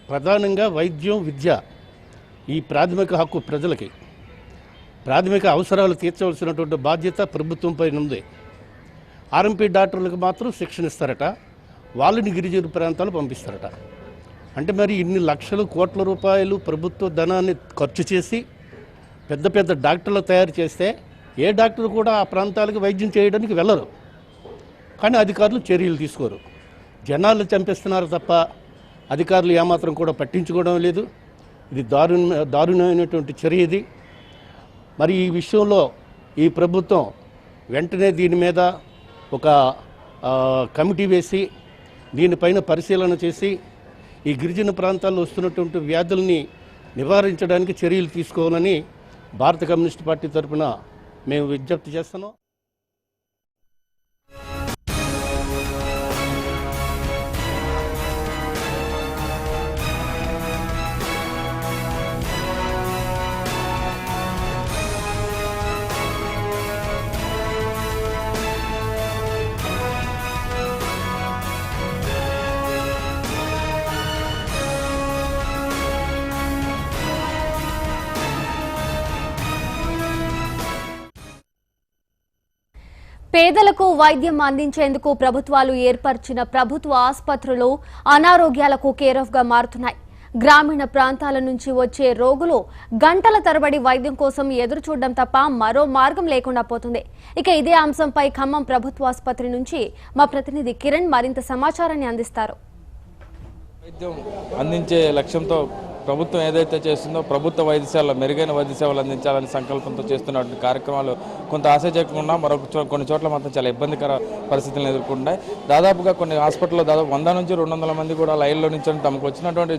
ప్రధానంగా వైద్యం, విద్య, ఈ ప్రాథమిక హక్కు ప్రజలకి ప్రాథమిక అవసరాలు తీర్చవలసినటువంటి బాధ్యత ప్రభుత్వం పైన ఉంది. ఆర్ఎంపీ డాక్టర్లకు మాత్రం శిక్షణ ఇస్తారట, వాళ్ళని గిరిజన ప్రాంతాలు పంపిస్తారట. అంటే మరి ఇన్ని లక్షల కోట్ల రూపాయలు ప్రభుత్వ ధనాన్ని ఖర్చు చేసి పెద్ద పెద్ద డాక్టర్లు తయారు చేస్తే ఏ డాక్టర్ కూడా ఆ ప్రాంతాలకు వైద్యం చేయడానికి వెళ్ళరు. కానీ అధికారులు చర్యలు తీసుకోరు. జనాలు చంపేస్తున్నారు తప్ప అధికారులు ఏమాత్రం కూడా పట్టించుకోవడం లేదు. ఇది దారుణమైనటువంటి చర్య ఇది. మరి ఈ విషయంలో ఈ ప్రభుత్వం వెంటనే దీని మీద ఒక కమిటీ వేసి దీనిపైన పరిశీలన చేసి ఈ గిరిజన ప్రాంతాల్లో వస్తున్నటువంటి వ్యాధుల్ని నివారించడానికి చర్యలు తీసుకోవాలని భారత కమ్యూనిస్ట్ పార్టీ తరఫున మేము విజ్ఞప్తి చేస్తున్నాం. పేదలకు వైద్యం అందించేందుకు ప్రభుత్వాలు ఏర్పరిచిన ప్రభుత్వ ఆసుపత్రులు అనారోగ్యాలకు కేరాఫ్గా మారుతున్నాయి. గ్రామీణ ప్రాంతాల నుంచి వచ్చే రోగులు గంటల తరబడి వైద్యం కోసం ఎదురు చూడడం తప్ప మరో మార్గం లేకుండా పోతుంది. ఇక ఇదే అంశంపై ఖమ్మం ప్రభుత్వ ఆసుపత్రి నుంచి మా ప్రతినిధి కిరణ్ మరింత సమాచారాన్ని అందిస్తారు. వైద్యం అందించే లక్ష్యంతో ప్రభుత్వం ఏదైతే చేస్తుందో ప్రభుత్వ వైద్యశాలలో మెరుగైన వైద్య సేవలు అందించాలని సంకల్పంతో చేస్తున్నటువంటి కార్యక్రమాలు కొంత ఆశాజనకంగా కొన్ని చోట్ల మాత్రం చాలా ఇబ్బందికర పరిస్థితులను ఎదుర్కొంటాయి. దాదాపుగా కొన్ని హాస్పిటల్లో దాదాపు 100 నుంచి 200 మంది కూడా లైన్లో నుంచి తమకు వచ్చినటువంటి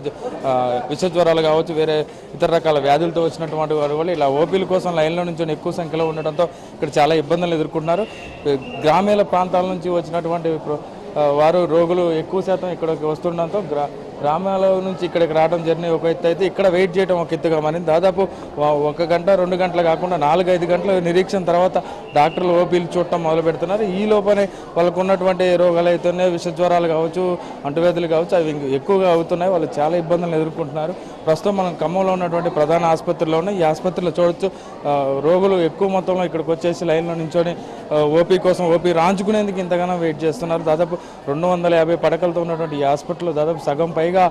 విష జ్వరాలు కావచ్చు, వేరే ఇతర రకాల వ్యాధులతో వచ్చినటువంటి వారు కూడా ఇలా ఓపీల కోసం లైన్లో నుంచి ఎక్కువ సంఖ్యలో ఉండడంతో ఇక్కడ చాలా ఇబ్బందులు ఎదుర్కొంటున్నారు. గ్రామీణ ప్రాంతాల నుంచి వచ్చినటువంటి వారు రోగులు ఎక్కువ శాతం ఇక్కడికి వస్తుండడంతో గ్రామాల నుంచి ఇక్కడికి రావడం జర్నీ ఒక ఎత్తు అయితే ఇక్కడ వెయిట్ చేయడం ఒక ఎత్తుగా మారింది. దాదాపు 1 గంట 2 గంటలు కాకుండా 4-5 గంటల నిరీక్షణ తర్వాత డాక్టర్లు ఓపీలు చూడటం మొదలు పెడుతున్నారు. ఈ లోపలే వాళ్ళకు ఉన్నటువంటి రోగాలు అయితేనే విష జ్వరాలు కావచ్చు, అంటువ్యాధులు కావచ్చు, అవి ఎక్కువగా అవుతున్నాయి. వాళ్ళు చాలా ఇబ్బందులు ఎదుర్కొంటున్నారు. ప్రస్తుతం మనం ఖమ్మంలో ఉన్నటువంటి ప్రధాన ఆసుపత్రిలోనే ఈ ఆసుపత్రిలో చూడొచ్చు, రోగులు ఎక్కువ మొత్తంలో ఇక్కడికి వచ్చేసి లైన్లో నించొని ఓపీ కోసం ఓపీ రాంచుకునేందుకు ఇంతగానో వెయిట్ చేస్తున్నారు. దాదాపు 250 పడకలతో ఉన్నటువంటి ఈ హాస్పిటల్లో దాదాపు సగం పైగా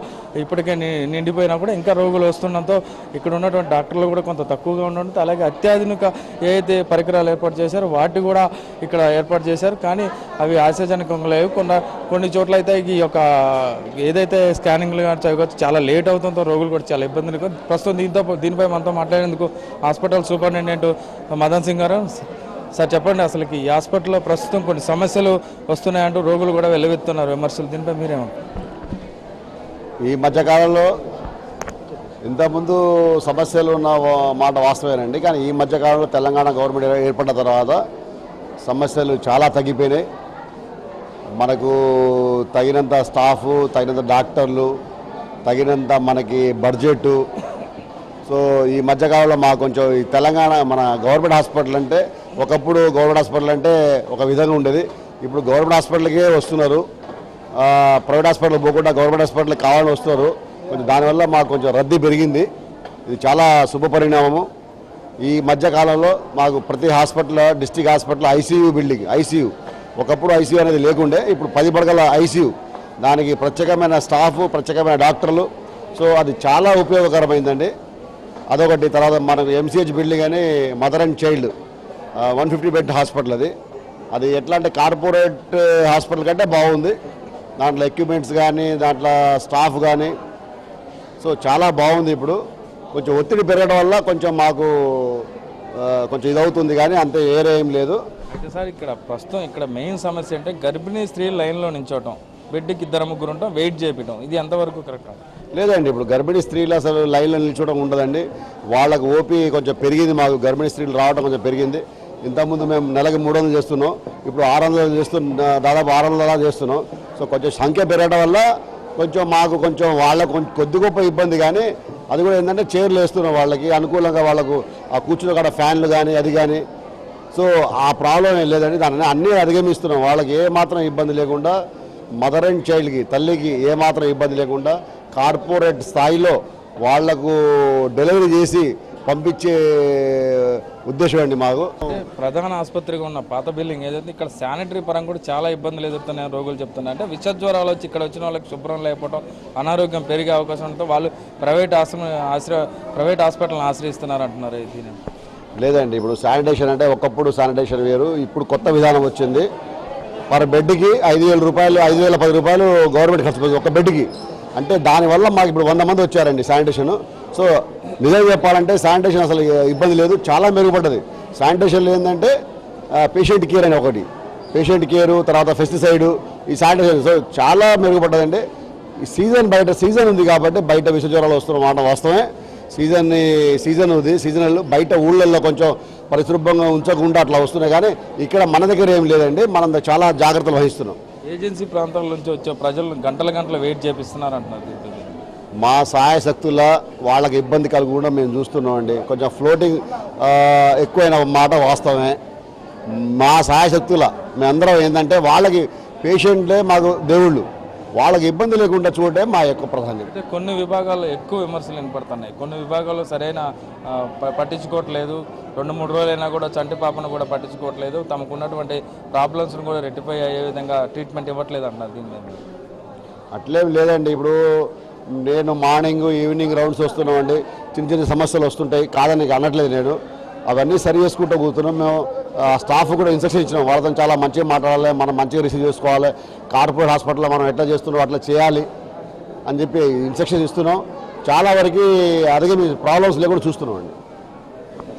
ఇప్పటికే నిండిపోయినా కూడా ఇంకా రోగులు వస్తుండడంతో ఇక్కడ ఉన్నటువంటి డాక్టర్లు కూడా కొంత తక్కువగా ఉండడంతో, అలాగే అత్యాధునిక ఏదైతే పరికరాలు ఏర్పాటు చేశారో వాటి కూడా ఇక్కడ ఏర్పాటు చేశారు. కానీ అవి ఆశాజనకంగా లేవు. కొన్ని చోట్ల అయితే ఈ యొక్క ఏదైతే స్కానింగ్లు కానీ చాలా లేట్ అవుతుందో రోగులు కూడా చాలా ఇబ్బందులు. ప్రస్తుతం దీనిపై మనతో మాట్లాడేందుకు హాస్పిటల్ సూపరింటెండెంట్ మదన్ సింగ్ గారు. సార్ చెప్పండి, అసలు ఈ హాస్పిటల్లో ప్రస్తుతం కొన్ని సమస్యలు వస్తున్నాయంటూ రోగులు కూడా వెల్లువెత్తున్నారు విమర్శలు, దీనిపై మీరేమంటారు? ఈ మధ్యకాలంలో ఇంతకుముందు సమస్యలు ఉన్న మాట వాస్తవేనండి. కానీ ఈ మధ్యకాలంలో తెలంగాణ గవర్నమెంట్ ఏర్పడిన తర్వాత సమస్యలు చాలా తగ్గిపోయినాయి. మనకు తగినంత స్టాఫు, తగినంత డాక్టర్లు, తగినంత మనకి బడ్జెట్. సో ఈ మధ్యకాలంలో మాకు కొంచెం ఈ తెలంగాణ మన గవర్నమెంట్ హాస్పిటల్ అంటే ఒకప్పుడు గవర్నమెంట్ హాస్పిటల్ అంటే ఒక విధంగా ఉండేది. ఇప్పుడు గవర్నమెంట్ హాస్పిటల్కే వస్తున్నారు, ప్రైవేట్ హాస్పిటల్ పోకుండా గవర్నమెంట్ హాస్పిటల్ కావాలని వస్తున్నారు. కొంచెం దానివల్ల మాకు కొంచెం రద్దీ పెరిగింది. ఇది చాలా శుభ పరిణామము. ఈ మధ్యకాలంలో మాకు ప్రతి hospital, district hospital ICU building, ICU ఒకప్పుడు ఐసీయూ అనేది లేకుండే, ఇప్పుడు 10 పడకల ఐసీయూ, దానికి ప్రత్యేకమైన స్టాఫ్, ప్రత్యేకమైన డాక్టర్లు. సో అది చాలా ఉపయోగకరమైందండి. అదొకటి. తర్వాత మనకు ఎంసీహెచ్ బిల్డింగ్ అని mother and child 150 bed hospital. అది ఎట్లా అంటే కార్పొరేట్ హాస్పిటల్ కంటే బాగుంది. దాంట్లో ఎక్విప్మెంట్స్ కానీ, దాంట్లో స్టాఫ్ కానీ, సో చాలా బాగుంది. ఇప్పుడు కొంచెం ఒత్తిడి పెరగడం వల్ల కొంచెం మాకు కొంచెం ఇదవుతుంది, కానీ అంతే వేరే ఏం లేదు. అయితే సార్ ఇక్కడ ప్రస్తుతం ఇక్కడ మెయిన్ సమస్య అంటే గర్భిణీ స్త్రీలు లైన్లో నించోవటం, బెడ్కి 2-3 ఉంటాం, వెయిట్ చేయడం, ఇది ఎంతవరకు కరెక్ట్? లేదండి, ఇప్పుడు గర్భిణీ స్త్రీలు అసలు లైన్లో నిల్చోవడం ఉండదండి. వాళ్ళకు ఓపీ కొంచెం పెరిగింది. మాకు గర్భిణీ స్త్రీలు రావడం కొంచెం పెరిగింది. ఇంతకుముందు మేము నెలకి 300 చేస్తున్నాం, ఇప్పుడు 600 దాదాపు 600 చేస్తున్నాం. సో కొంచెం సంఖ్య పెరగడం వల్ల కొంచెం మాకు కొంచెం వాళ్ళకు కొద్ది గొప్ప ఇబ్బంది, కానీ అది కూడా ఏంటంటే చైర్లు వేస్తున్నాం వాళ్ళకి అనుకూలంగా, వాళ్ళకు ఆ కూర్చున్న కాడ ఫ్యాన్లు కానీ అది కానీ. సో ఆ ప్రాబ్లం ఏం లేదండి, దాన్ని అన్నీ అధిగమిస్తున్నాం. వాళ్ళకి ఏ మాత్రం ఇబ్బంది లేకుండా, మదర్ అండ్ చైల్డ్కి, తల్లికి ఏ మాత్రం ఇబ్బంది లేకుండా కార్పొరేట్ స్థాయిలో వాళ్లకు డెలివరీ చేసి పంపించే ఉద్దేశం అండి మాకు. ప్రధాన ఆసుపత్రిగా ఉన్న పాత బిల్డింగ్ ఏదైతే ఇక్కడ శానిటరీ పరంగా కూడా చాలా ఇబ్బందులు ఎదుర్కొన్నాయని రోగులు చెప్తున్నారు. అంటే విష జ్వరాలు వచ్చి ఇక్కడ వచ్చిన వాళ్ళకి శుభ్రం లేకపోవడం, అనారోగ్యం పెరిగే అవకాశం ఉంటే వాళ్ళు ప్రైవేట్ హాస్పిటల్ని ఆశ్రయిస్తున్నారు అంటున్నారు. దీని లేదండి, ఇప్పుడు శానిటేషన్ అంటే ఒకప్పుడు శానిటేషన్ వేరు, ఇప్పుడు కొత్త విధానం వచ్చింది. పర్ బెడ్కి 5,000 రూపాయలు, 5,010 రూపాయలు గవర్నమెంట్ ఖర్చు పెడుతుంది ఒక బెడ్కి. అంటే దానివల్ల మాకు ఇప్పుడు 100 మంది వచ్చారండి శానిటేషన్. సో నిజం చెప్పాలంటే శానిటేషన్ అసలు ఇబ్బంది లేదు, చాలా మెరుగుపడ్డది. శానిటేషన్లో ఏంటంటే పేషెంట్ కేర్ అని ఒకటి, పేషెంట్ కేరు, తర్వాత పెస్టిసైడ్, ఈ శానిటేషన్ సో చాలా మెరుగుపడ్డదండి. ఈ బయట సీజన్ ఉంది కాబట్టి బయట విష జ్వరాలు వస్తున్న మాట వాస్తవమే. సీజన్ ఉంది, సీజనల్ బయట ఊళ్ళల్లో కొంచెం పరిశుభ్రంగా ఉంచకుండా అట్లా వస్తున్నాయి, కానీ ఇక్కడ మన దగ్గర ఏం లేదండి. మనం చాలా జాగ్రత్తలు వహిస్తున్నాం. ఏజెన్సీ ప్రాంతాల నుంచి వచ్చే ప్రజలను గంటల వెయిట్ చేపిస్తున్నారు అంటున్నారు. మా సహాయశక్తుల వాళ్ళకి ఇబ్బంది కలగకుండా మేము చూస్తున్నామండి. కొంచెం ఫ్లోటింగ్ ఎక్కువైన మాట వాస్తవమే. మా సహాయశక్తుల మేమందరం ఏంటంటే వాళ్ళకి పేషెంట్లే మాకు దేవుళ్ళు, వాళ్ళకి ఇబ్బంది లేకుండా చూడటం మా యొక్క ప్రాధాన్యత. అంటే కొన్ని విభాగాల్లో ఎక్కువ విమర్శలు వినపడుతున్నాయి, కొన్ని విభాగాల్లో సరైన పట్టించుకోవట్లేదు. 2-3 రోజులైనా కూడా చంటి పాపను కూడా పట్టించుకోవట్లేదు, తమకు ఉన్నటువంటి ప్రాబ్లమ్స్ను కూడా రెక్టిఫై అయ్యే విధంగా ట్రీట్మెంట్ ఇవ్వట్లేదు అంటున్నారు. దీని మీద అట్లేం లేదండి. ఇప్పుడు నేను మార్నింగ్ ఈవినింగ్ రౌండ్స్ వస్తున్నామండి, చిన్న సమస్యలు వస్తుంటాయి, కాదని అనట్లేదు నేను. అవన్నీ సరి చేసుకుంటూ పోతున్నాం. మేము స్టాఫ్ కూడా ఇన్స్ట్రక్షన్ ఇచ్చినాం, వాళ్ళతో చాలా మంచిగా మాట్లాడాలి, మనం మంచిగా రిసీవ్ చేసుకోవాలి, కార్పొరేట్ హాస్పిటల్లో మనం ఎట్లా చేస్తున్నాం అట్లా చేయాలి అని చెప్పి ఇన్స్ట్రక్షన్ ఇస్తున్నాం. చాలా వరకు అడిగే ప్రాబ్లమ్స్ లేకుండా చూస్తున్నాం అండి.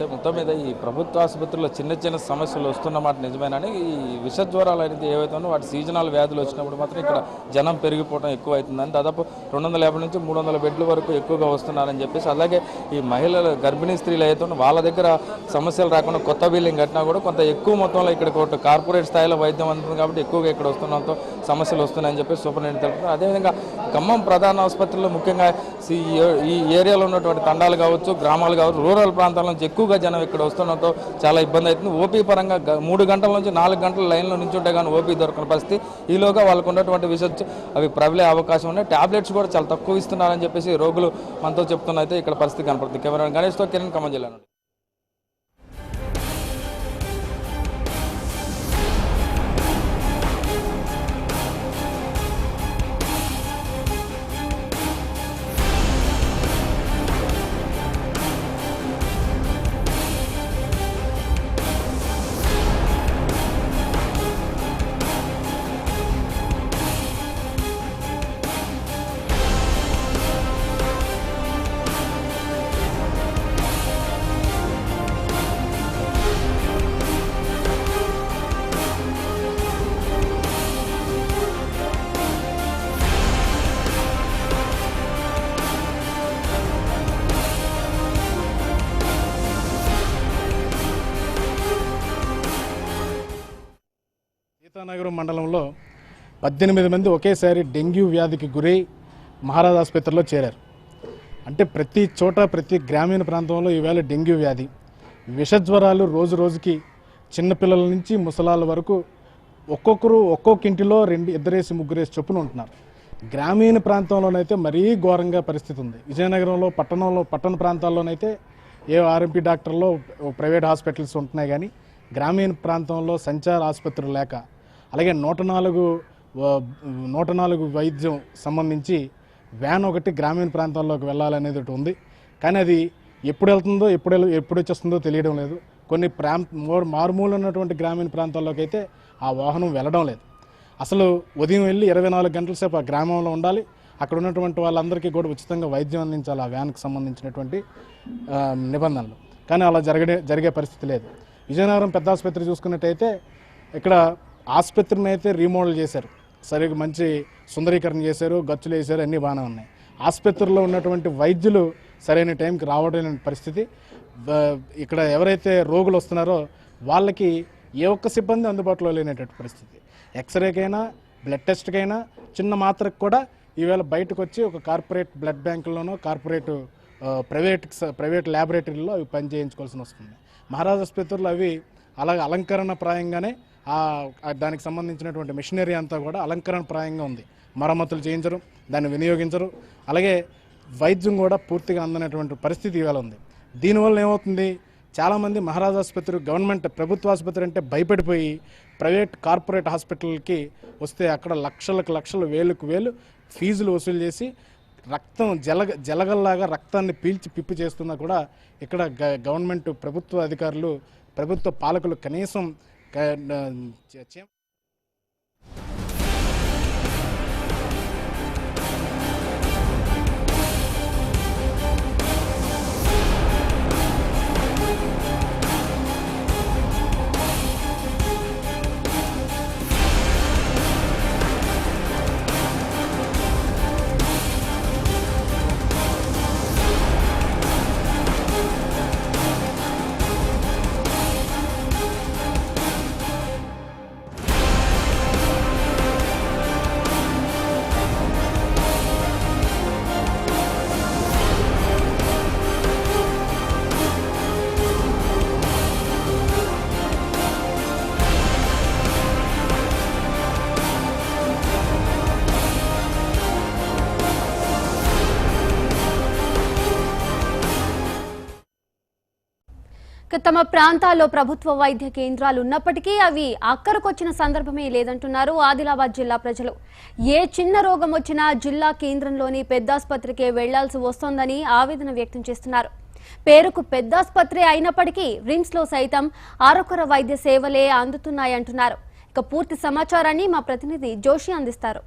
అయితే మొత్తం మీద ఈ ప్రభుత్వ ఆసుపత్రుల్లో చిన్న సమస్యలు వస్తున్నమాట నిజమేనని, ఈ విష జ్వరాలు అనేది ఏవైతే ఉన్నా వాటి సీజనల్ వ్యాధులు వచ్చినప్పుడు మాత్రం ఇక్కడ జనం పెరిగిపోవడం ఎక్కువ అవుతుందని, దాదాపు 250 నుంచి 300 బెడ్ల వరకు ఎక్కువగా వస్తున్నారని చెప్పేసి, అలాగే ఈ మహిళలు గర్భిణీ స్త్రీలు అయితే వాళ్ళ దగ్గర సమస్యలు రాకుండా కొత్త బిల్డింగ్ కట్టినా కూడా కొంత ఎక్కువ మొత్తంలో ఇక్కడ కార్పొరేట్ స్థాయిలో వైద్యం అందుతుంది కాబట్టి ఎక్కువగా ఇక్కడ వస్తున్నంత సమస్యలు వస్తున్నాయని చెప్పేసి సూపరింటెండెంట్ తెలుపుతున్నారు. అదేవిధంగా ఖమ్మం ప్రధాన ఆసుపత్రిలో ముఖ్యంగా ఈ ఏరియాలో ఉన్నటువంటి తండాలు కావచ్చు, గ్రామాలు కావచ్చు, రూరల్ ప్రాంతాల నుంచి ఎక్కువగా జనం ఇక్కడ వస్తుండటంతో చాలా ఇబ్బంది అవుతుంది. ఓపీ పరంగా 3 గంటల నుంచి 4 గంటల లైన్లో నించుంటే కానీ ఓపీ దొరకని పరిస్థితి. ఈలోగా వాళ్ళకు ఉన్నటువంటి విషయం అవి ప్రబలే అవకాశం ఉన్నాయి. టాబ్లెట్స్ కూడా చాలా తక్కువ ఇస్తున్నారని చెప్పేసి రోగులు మనతో చెప్తున్నైతే ఇక్కడ పరిస్థితి కనపడుతుంది. కెమెరా గణేష్తో కిరణ్, ఖమ్మం జిల్లా నుండి. సీతానగరం మండలంలో 18 మంది ఒకేసారి డెంగ్యూ వ్యాధికి గురై మహారాజ్ ఆసుపత్రిలో చేరారు. అంటే ప్రతి చోట, ప్రతి గ్రామీణ ప్రాంతంలో ఈవేళ డెంగ్యూ వ్యాధి, విష జ్వరాలు రోజు రోజుకి చిన్నపిల్లల నుంచి ముసలాల వరకు ఒక్కొక్కరు ఒక్కొక్క ఇంటిలో 2-3 చొప్పున ఉంటున్నారు. గ్రామీణ ప్రాంతంలోనైతే మరీ ఘోరంగా పరిస్థితి ఉంది. విజయనగరంలో పట్టణ ప్రాంతాల్లోనైతే ఆర్ఎంపీ డాక్టర్లో ప్రైవేట్ హాస్పిటల్స్ ఉంటున్నాయి, కానీ గ్రామీణ ప్రాంతంలో సంచార ఆసుపత్రులు లేక, అలాగే 104 వైద్యం సంబంధించి వ్యాన్ ఒకటి గ్రామీణ ప్రాంతాల్లోకి వెళ్ళాలనేది ఒకటి ఉంది, కానీ అది ఎప్పుడు వెళ్తుందో ఎప్పుడు వచ్చేస్తుందో తెలియడం లేదు. కొన్ని మారుమూల ఉన్నటువంటి గ్రామీణ ప్రాంతాల్లోకి అయితే ఆ వాహనం వెళ్ళడం లేదు. అసలు ఉదయం వెళ్ళి 24 గంటల సేపు ఆ గ్రామంలో ఉండాలి, అక్కడ ఉన్నటువంటి వాళ్ళందరికీ కూడా ఉచితంగా వైద్యం అందించాలి ఆ వ్యాన్కి సంబంధించినటువంటి నిబంధనలు, కానీ అలా జరిగే పరిస్థితి లేదు. విజయనగరం పెద్ద ఆసుపత్రి చూసుకున్నట్టయితే ఇక్కడ ఆసుపత్రిని అయితే రీమోడల్ చేశారు, సరిగ్గా మంచి సుందరీకరణ చేశారు, గచ్చులు వేశారు, అన్నీ బాగానే ఉన్నాయి. ఆసుపత్రిలో ఉన్నటువంటి వైద్యులు సరైన టైంకి రావడం పరిస్థితి. ఇక్కడ ఎవరైతే రోగులు వస్తున్నారో వాళ్ళకి ఏ ఒక్క సిబ్బంది అందుబాటులో లేనటువంటి పరిస్థితి. ఎక్స్రేకైనా, బ్లడ్ టెస్ట్కైనా, చిన్న మాత్రకు కూడా ఈవేళ బయటకు వచ్చి ఒక కార్పొరేట్ బ్లడ్ బ్యాంకుల్లోనో, కార్పొరేట్ ప్రైవేట్ ల్యాబొరేటరీలో అవి పని చేయించుకోవాల్సి వస్తుంది. మహారాజ్ ఆసుపత్రులు అవి అలాగే అలంకరణ ప్రాయంగానే దానికి సంబంధించినటువంటి మిషనరీ అంతా కూడా అలంకరణ ప్రాయంగా ఉంది. మరమ్మతులు చేయించరు, దాన్ని వినియోగించరు, అలాగే వైద్యం కూడా పూర్తిగా అందనటువంటి పరిస్థితి ఇవాళ ఉంది. దీనివల్ల ఏమవుతుంది, చాలామంది మహారాజ్ ఆసుపత్రి, గవర్నమెంట్ ప్రభుత్వ ఆసుపత్రి అంటే భయపడిపోయి ప్రైవేట్ కార్పొరేట్ హాస్పిటల్కి వస్తే అక్కడ లక్షలకు లక్షలు, వేలకు వేలు ఫీజులు వసూలు చేసి రక్తం జలగల్లాగా రక్తాన్ని పీల్చి పిప్పి చేస్తున్నా కూడా ఇక్కడ గవర్నమెంట్ ప్రభుత్వ అధికారులు, ప్రభుత్వ పాలకులు కనీసం తమ ప్రాంతాల్లో ప్రభుత్వ వైద్య కేంద్రాలు ఉన్నప్పటికీ అవి అక్కరకొచ్చిన సందర్భమే లేదంటున్నారు ఆదిలాబాద్ జిల్లా ప్రజలు. ఏ చిన్న రోగం వచ్చినా జిల్లా కేంద్రంలోని పెద్దాసుపత్రికే వెళ్లాల్సి వస్తోందని ఆవేదన వ్యక్తం చేస్తున్నారు. పేరుకు పెద్దాసుపత్రి అయినప్పటికీ రిమ్స్లో సైతం అరకొర వైద్య సేవలే అందుతున్నాయంటున్నారు. ఇక పూర్తి సమాచారాన్ని మా ప్రతినిధి జోషి అందిస్తారు.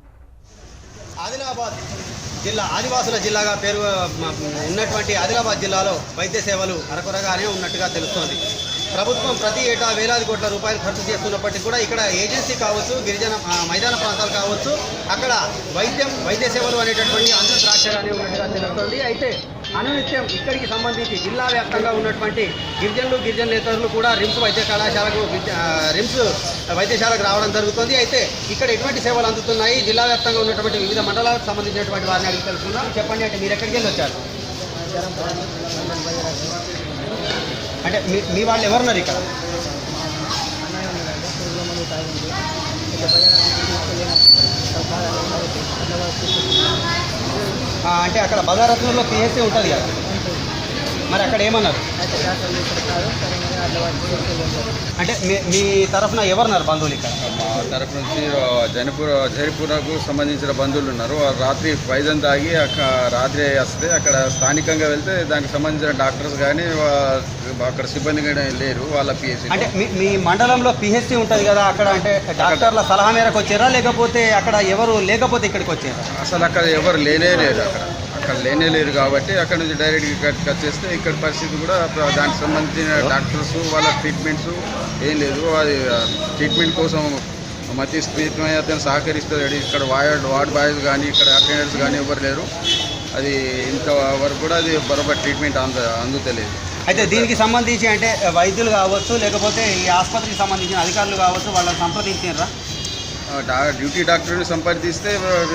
ఆదిలాబాద్ జిల్లా ఆదివాసుల జిల్లాగా పేరు ఉన్నటువంటి ఆదిలాబాద్ జిల్లాలో వైద్య సేవలు అరకొరగానే ఉన్నట్టుగా తెలుస్తోంది. ప్రభుత్వం ప్రతి ఏటా వేలాది కోట్ల రూపాయలు ఖర్చు చేస్తున్నప్పటికీ కూడా ఇక్కడ ఏజెన్సీ కావచ్చు, గిరిజన మైదాన ప్రాంతాలు కావచ్చు, అక్కడ వైద్య సేవలు అనేటటువంటి అంత ద్రాక్షగానే ఉన్నట్టుగా తెలుస్తోంది. అయితే అనునిత్యం ఇక్కడికి సంబంధించి జిల్లా వ్యాప్తంగా ఉన్నటువంటి గిరిజనులేతరులు కూడా రిమ్స్ వైద్యశాలకు రావడం జరుగుతుంది. అయితే ఇక్కడ ఎటువంటి సేవలు అందుతున్నాయి, జిల్లా వ్యాప్తంగా ఉన్నటువంటి వివిధ మండలాలకు సంబంధించినటువంటి వారిని అడిగి తెలుసుకుందాం. చెప్పండి, అంటే మీరు ఎక్కడికి వెళ్ళి వచ్చారు? అంటే మీ వాళ్ళు ఎవరున్నారు ఇక్కడ? అంటే అక్కడ బజారత్నంలో పిహెచ్సి ఉంటుంది కదా, మరి అక్కడ ఏమన్నారు? అంటే మీ తరఫున ఎవరున్నారు బంధువులు ఇక్కడ? మా తరఫు నుంచి జైపూర్కు సంబంధించిన బంధువులు ఉన్నారు. రాత్రి వైద్యం తాగి రాత్రి వస్తే అక్కడ స్థానికంగా వెళ్తే దానికి సంబంధించిన డాక్టర్స్ కానీ అక్కడ సిబ్బంది కానీ లేరు. వాళ్ళ పిహెచ్సి అంటే మీ మండలంలో పిహెచ్సి ఉంటుంది కదా, అక్కడ అంటే డాక్టర్ల సలహా మేరకు వచ్చారా, లేకపోతే అక్కడ ఎవరు లేకపోతే ఇక్కడికి వచ్చారా? అసలు అక్కడ ఎవరు లేనే లేరు. అక్కడ లేనే లేరు కాబట్టి అక్కడ నుంచి డైరెక్ట్గా వచ్చేస్తే ఇక్కడ పరిస్థితి కూడా దానికి సంబంధించిన డాక్టర్స్ వాళ్ళ ట్రీట్మెంట్స్ ఏం లేదు. అది ట్రీట్మెంట్ కోసం మతి స్థితిమై అతను సహకరిస్తాడు. ఇక్కడ వార్డ్ బాయ్స్ కానీ ఇక్కడ అటెండర్స్ కానీ ఎవరు లేరు. అది ఇంతవరకు కూడా అది బరోబర్ ట్రీట్మెంట్ అందుతలేదు. అయితే దీనికి సంబంధించి అంటే వైద్యులు కావచ్చు, లేకపోతే ఈ ఆసుపత్రికి సంబంధించిన అధికారులు కావచ్చు, వాళ్ళని సంప్రదించారా? డ్యూటీ డాక్టర్ని సంప్రదిస్తే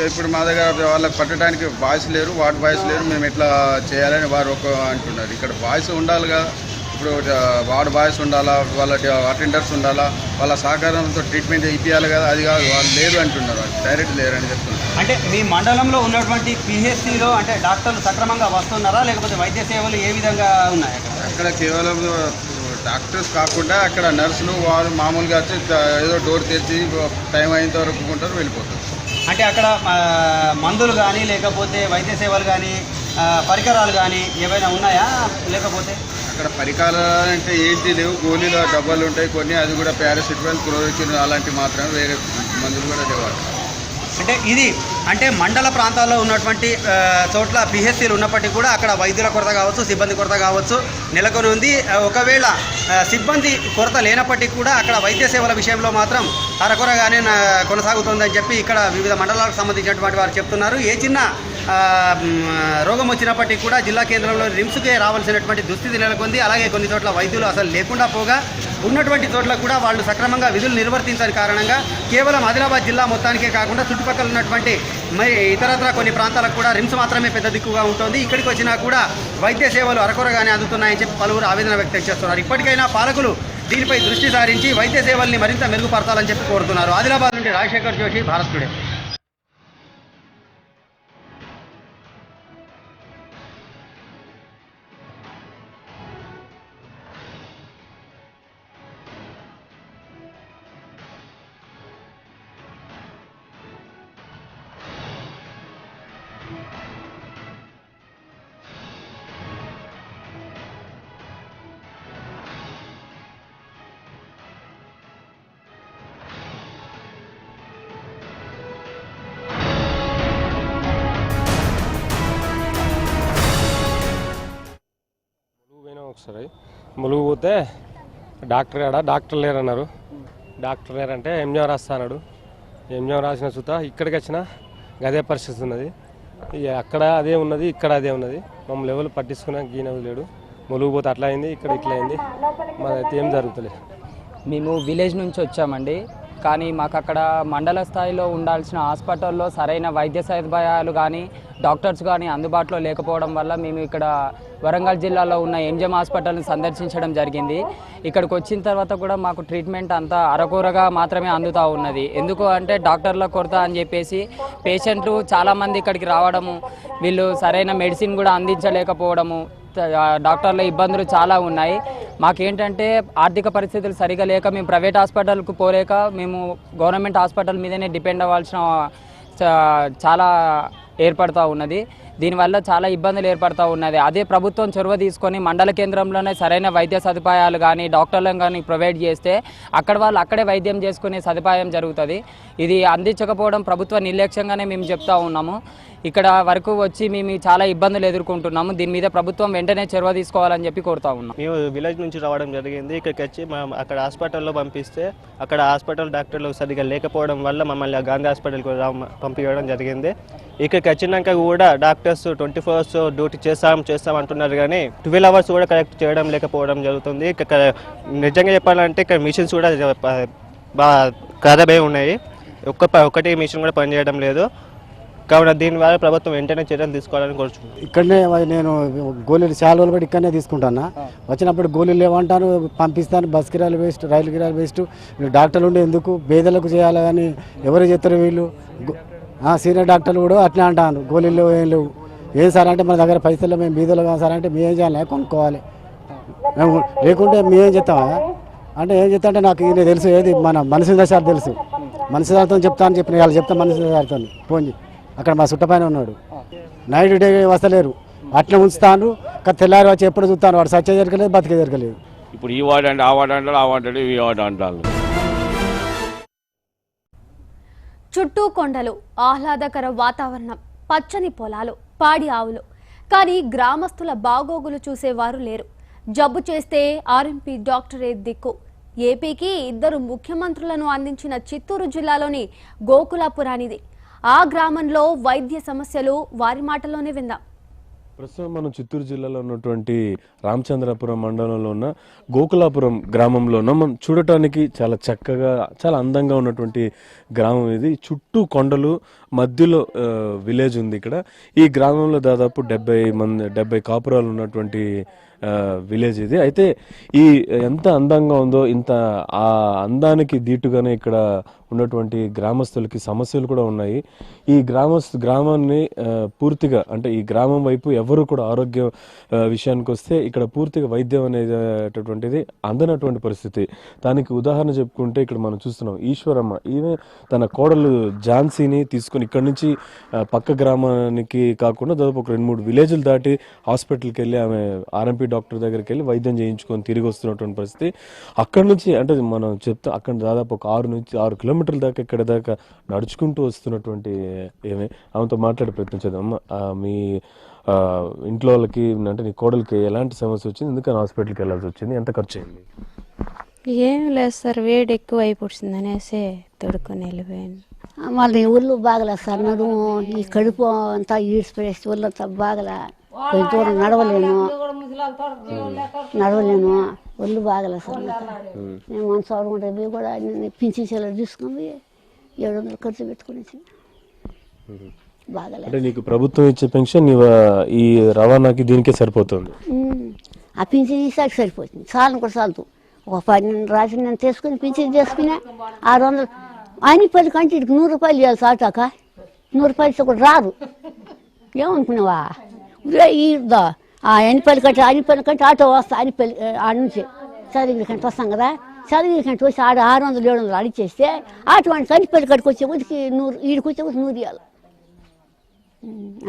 ఇప్పుడు మా దగ్గర వాళ్ళకి పట్టడానికి బాయ్స్ లేరు, వార్డ్ బాయ్స్ లేరు, మేము ఎట్లా చేయాలని వారు అంటున్నారు. ఇక్కడ బాయ్స్ ఉండాలి కదా, ఇప్పుడు వార్డ్ బాయ్స్ ఉండాలా, వాళ్ళ అటెండర్స్ ఉండాలా, వాళ్ళ సహకారంతో ట్రీట్మెంట్ ఇప్పించాలి కదా, అది కాదు, వాళ్ళు లేరు అంటున్నారు, డైరెక్ట్ లేరు అని చెప్తున్నారు. అంటే మీ మండలంలో ఉన్నటువంటి పిహెచ్సిలో అంటే డాక్టర్లు సక్రమంగా వస్తున్నారా, లేకపోతే వైద్య సేవలు ఏ విధంగా ఉన్నాయి? అక్కడ కేవలం డాక్టర్స్ కాకుండా అక్కడ నర్సులు వాళ్ళు మామూలుగా వచ్చి ఏదో డోర్ తెరిచి టైం అయినంత వరకు ఉంటారు, వెళ్ళిపోతారు. అంటే అక్కడ మందులు కానీ లేకపోతే వైద్య సేవలు కానీ పరికరాలు కానీ ఏవైనా ఉన్నాయా, లేకపోతే అక్కడ పరికరాలు అంటే ఏంటి లేవు. గోళీలు డబ్బాలు ఉంటాయి కొన్ని, అది కూడా పారాసిటమాల్, క్లోరోక్విన్ అలాంటివి మాత్రమే, వేరే మందులు కూడా లేవు. అంటే ఇది అంటే మండల ప్రాంతాల్లో ఉన్నటువంటి చోట్ల పిహెచ్సీలు ఉన్నప్పటికీ కూడా అక్కడ వైద్యుల కొరత కావచ్చు, సిబ్బంది కొరత కావచ్చు నెలకొని ఉంది. ఒకవేళ సిబ్బంది కొరత లేనప్పటికీ కూడా అక్కడ వైద్య సేవల విషయంలో మాత్రం అరకొరగానే కొనసాగుతుందని చెప్పి ఇక్కడ వివిధ మండలాలకు సంబంధించినటువంటి వారు చెప్తున్నారు. ఏ చిన్న రోగం వచ్చినప్పటికీ కూడా జిల్లా కేంద్రంలో రిమ్స్కే రావాల్సినటువంటి దుస్థితి నెలకొంది. అలాగే కొన్ని చోట్ల వైద్యులు అసలు లేకుండా పోగా ఉన్నటువంటి చోట్ల కూడా వాళ్ళు సక్రమంగా విధులు నిర్వర్తించని కారణంగా కేవలం ఆదిలాబాద్ జిల్లా మొత్తానికే కాకుండా చుట్టుపక్కల ఉన్నటువంటి ఇతరత్ర కొన్ని ప్రాంతాలకు కూడా రిమ్స్ మాత్రమే పెద్ద దిక్కుగా ఉంటుంది. ఇక్కడికి వచ్చినా కూడా వైద్య సేవలు అరకొరగానే అందుతున్నాయని చెప్పి పలువురు ఆవేదన వ్యక్తం చేస్తున్నారు. ఇప్పటికైనా పాలకులు దీనిపై దృష్టి సారించి వైద్య సేవల్ని మరింత మెరుగుపరచాలని చెప్పి కోరుతున్నారు. ఆదిలాబాద్ నుండి రాజశేఖర్ జోషి, భారత్ టుడే. ఒకసారి ములుగు పోతే డాక్టర్ లేరన్నారు. డాక్టర్ లేరంటే ఎంజాం రాస్తా అన్నాడు. ఎంజాం రాసిన సుత ఇక్కడికి వచ్చిన అదే పరిస్థితి ఉన్నది. అక్కడ అదే ఉన్నది, ఇక్కడ అదే ఉన్నది. మమ్మల్ని ఎవరు పట్టించుకున్నా గీనవి లేడు. ములుగు పోతే అట్లా అయింది, ఇక్కడ ఇట్లా అయింది. మాదైతే ఏం జరుగుతలేదు. మేము విలేజ్ నుంచి వచ్చామండి. కానీ మాకు అక్కడ మండల స్థాయిలో ఉండాల్సిన హాస్పిటల్లో సరైన వైద్య సదుపాయాలు కానీ డాక్టర్స్ కానీ అందుబాటులో లేకపోవడం వల్ల మేము ఇక్కడ వరంగల్ జిల్లాలో ఉన్న ఎంజిఎం హాస్పిటల్ని సందర్శించడం జరిగింది. ఇక్కడికి వచ్చిన తర్వాత కూడా మాకు ట్రీట్మెంట్ అంతా అరకొరగా మాత్రమే అందుతూ ఉన్నది. ఎందుకు అంటే డాక్టర్ల కొరత అని చెప్పేసి పేషెంట్లు చాలామంది ఇక్కడికి రావడము, వీళ్ళు సరైన మెడిసిన్ కూడా అందించలేకపోవడము, డాక్టర్ల ఇబ్బందులు చాలా ఉన్నాయి. మాకేంటంటే ఆర్థిక పరిస్థితులు సరిగా లేక మేము ప్రైవేట్ హాస్పిటల్కు పోలేక మేము గవర్నమెంట్ హాస్పిటల్ మీదనే డిపెండ్ అవ్వాల్సిన చాలా ఏర్పడుతూ ఉన్నది. దీనివల్ల చాలా ఇబ్బందులు ఏర్పడుతూ ఉన్నది. అదే ప్రభుత్వం చొరవ తీసుకొని మండల కేంద్రంలోనే సరైన వైద్య సదుపాయాలు కానీ డాక్టర్లను కానీ ప్రొవైడ్ చేస్తే అక్కడ వాళ్ళు అక్కడే వైద్యం చేసుకునే సదుపాయం జరుగుతుంది. ఇది అందించకపోవడం ప్రభుత్వ నిర్లక్ష్యంగానే మేము చెప్తా ఉన్నాము. ఇక్కడ వరకు వచ్చి మేము చాలా ఇబ్బందులు ఎదుర్కొంటున్నాము. దీని మీద ప్రభుత్వం వెంటనే చొరవ తీసుకోవాలని చెప్పి కోరుతా ఉన్నాం. మేము విలేజ్ నుంచి రావడం జరిగింది. ఇక్కడికి వచ్చి అక్కడ హాస్పిటల్లో పంపిస్తే అక్కడ హాస్పిటల్ డాక్టర్లు సరిగా లేకపోవడం వల్ల మమ్మల్ని గాంధీ హాస్పిటల్కి పంపించడం జరిగింది. ఇక్కడికి వచ్చినాక కూడా డాక్టర్స్ 24 hours డ్యూటీ చేస్తాం అంటున్నారు, కానీ 12 hours కూడా కరెక్ట్ చేయడం లేకపోవడం జరుగుతుంది. ఇక్కడ నిజంగా చెప్పాలంటే ఇక్కడ మిషన్స్ కూడా బాగా ఖరాబ్ అయి ఉన్నాయి. ఒకటి మిషన్ కూడా పనిచేయడం లేదు. కావున దీనివల్ల ప్రభుత్వం వెంటనే చర్యలు తీసుకోవాలని కోరుచున్నాను. ఇక్కడనే నేను గోళీలు చాలా రోజులు కూడా ఇక్కడనే తీసుకుంటాను. వచ్చినప్పుడు గోళీలు లేవంటాను, పంపిస్తాను. బస్ కిరాలు వేస్ట్, రైలు కిరాలు వేస్ట్. డాక్టర్లు ఉండే ఎందుకు పేదలకు చేయాలి కానీ ఎవరు చేస్తారు వీళ్ళు? సీనియర్ డాక్టర్లు కూడా అట్లా అంటాను, గోళీలు ఏం లేవు. ఏం సార్ అంటే మన దగ్గర పైసలు మేము బీదలు కాదు సార్ అంటే మేమేం చేయాలి, కొనుక్కోవాలి. లేకుంటే మేమేం చేస్తామా అంటే ఏం చెప్తా అంటే నాకు ఈయన తెలుసు, ఏది మన మనిషి దశాలు తెలుసు. మనిషి దారితో చెప్తాను చెప్పిన వాళ్ళు చెప్తా మనిషి దారితో ఫోన్ అక్కడ మా చుట్టపైన ఉన్నాడు. నైట్ డే వస్తలేరు, అట్లా ఉంచుతాను. తెల్లారి వచ్చి ఎప్పుడు చూస్తాను, వాడు సచ్చే జరగలేదు, బతికే జరగలేదు. ఇప్పుడు ఈ వార్డు అంటే ఆ వార్డు అంటారు, ఆ వార్డు అంటే ఈ వార్డు అంటారు. చుట్టూ కొండలు, ఆహ్లాదకర వాతావరణం, పచ్చని పొలాలు, పాడి ఆవులు. కానీ గ్రామస్తుల బాగోగులు చూసేవారు లేరు. జబ్బు చేస్తే ఆర్ఎంపీ డాక్టరే దిక్కు. ఏపీకి 2 ముఖ్యమంత్రులను అందించిన చిత్తూరు జిల్లాలోని గోకులాపురానిది. ఆ గ్రామంలో వైద్య సమస్యలు వారి మాటలోనే విందాం. ప్రస్తుతం మనం చిత్తూరు జిల్లాలో ఉన్నటువంటి రామచంద్రపురం మండలంలో ఉన్న గోకులాపురం గ్రామంలో ఉన్నాం. మనం చూడటానికి చాలా చక్కగా, చాలా అందంగా ఉన్నటువంటి గ్రామం ఇది. చుట్టూ కొండలు, మధ్యలో విలేజ్ ఉంది. ఇక్కడ ఈ గ్రామంలో దాదాపు 70 కాపురాలు ఉన్నటువంటి విలేజ్ ఇది. అయితే ఈ ఎంత అందంగా ఉందో, ఇంత ఆ అందానికి దీటుగానే ఇక్కడ ఉన్నటువంటి గ్రామస్తులకి సమస్యలు కూడా ఉన్నాయి. ఈ గ్రామాన్ని పూర్తిగా అంటే ఈ గ్రామం వైపు ఎవరు కూడా ఆరోగ్య విషయానికి వస్తే ఇక్కడ పూర్తిగా వైద్యం అనేటటువంటిది అందనటువంటి పరిస్థితి. దానికి ఉదాహరణ చెప్పుకుంటే ఇక్కడ మనం చూస్తున్నాం ఈశ్వరమ్మ. ఈమె తన కోడలు ఝాన్సీని తీసుకుని ఇక్కడ నుంచి పక్క గ్రామానికి కాకుండా దాదాపు ఒక 2-3 విలేజ్లు దాటి హాస్పిటల్కి వెళ్ళి ఆమె ఆర్ఎంపీ డాక్టర్ దగ్గరికి వెళ్ళి వైద్యం చేయించుకొని తిరిగి వస్తున్నటువంటి పరిస్థితి. అక్కడ నుంచి అంటే మనం చెప్తాం, అక్కడ దాదాపు ఒక 6 కిలోమీటర్ల దాకా ఇక్కడ దాకా నడుచుకుంటూ వస్తున్నటువంటి ఏమే. ఆమెతో మాట్లాడే ప్రయత్నం చేద్దాం. మీ ఇంట్లో వాళ్ళకి అంటే నీ కోడలికి ఎలాంటి సమస్య వచ్చింది, ఎందుకని హాస్పిటల్కి వెళ్ళాల్సి వచ్చింది, ఎంత ఖర్చు అయింది? ఏం లేదు సార్, వేడి ఎక్కువ అయిపోతుంది అనేసి తొడుక్కొని వెళ్ళిపోయాను. మళ్ళీ ఒళ్ళు బాగలేదు సార్, నడుము ఈ కడుపు అంతా ఈడ్చిపడేసి ఒళ్ళు అంతా బాగలే, కొంచెం దూరం నడవలేను, ఒళ్ళు బాగలేదు సార్. నేను 1,000 కూడా పింఛన్ సెలవు తీసుకుని 700 ఖర్చు పెట్టుకుని బాగలేదు. అంటే నీకు ప్రభుత్వం ఇచ్చే పెన్షన్ ఈ రవాణాకి దీనికే సరిపోతుంది? ఆ పింఛన్ ఈసారి సరిపోతుంది, చాలని కూడా చాలుతూ. ఒక 10 రాసి నేను తీసుకుని పింఛన్ చేసుకున్నా 600. ఆయన 10 కంటే 100 రూపాయలు ఇవ్వాలి సాటాక, 100 రూపాయలు కూడా రారు. ఏమనుకున్నావా ఈదా ఎనిపల్లి కంటే ఆటో వస్తా అనిపల్లి ఆడ నుంచి చదివిన కంటే వస్తాం కదా, చదివిన కంటే వచ్చి ఆడ 600-700 అడిచేస్తే అటువంటి అనిపల్లి కట్టుకు వచ్చే కొద్దికి 100, ఈడికి వచ్చే కొద్ది 100 ఇవ్వాలి.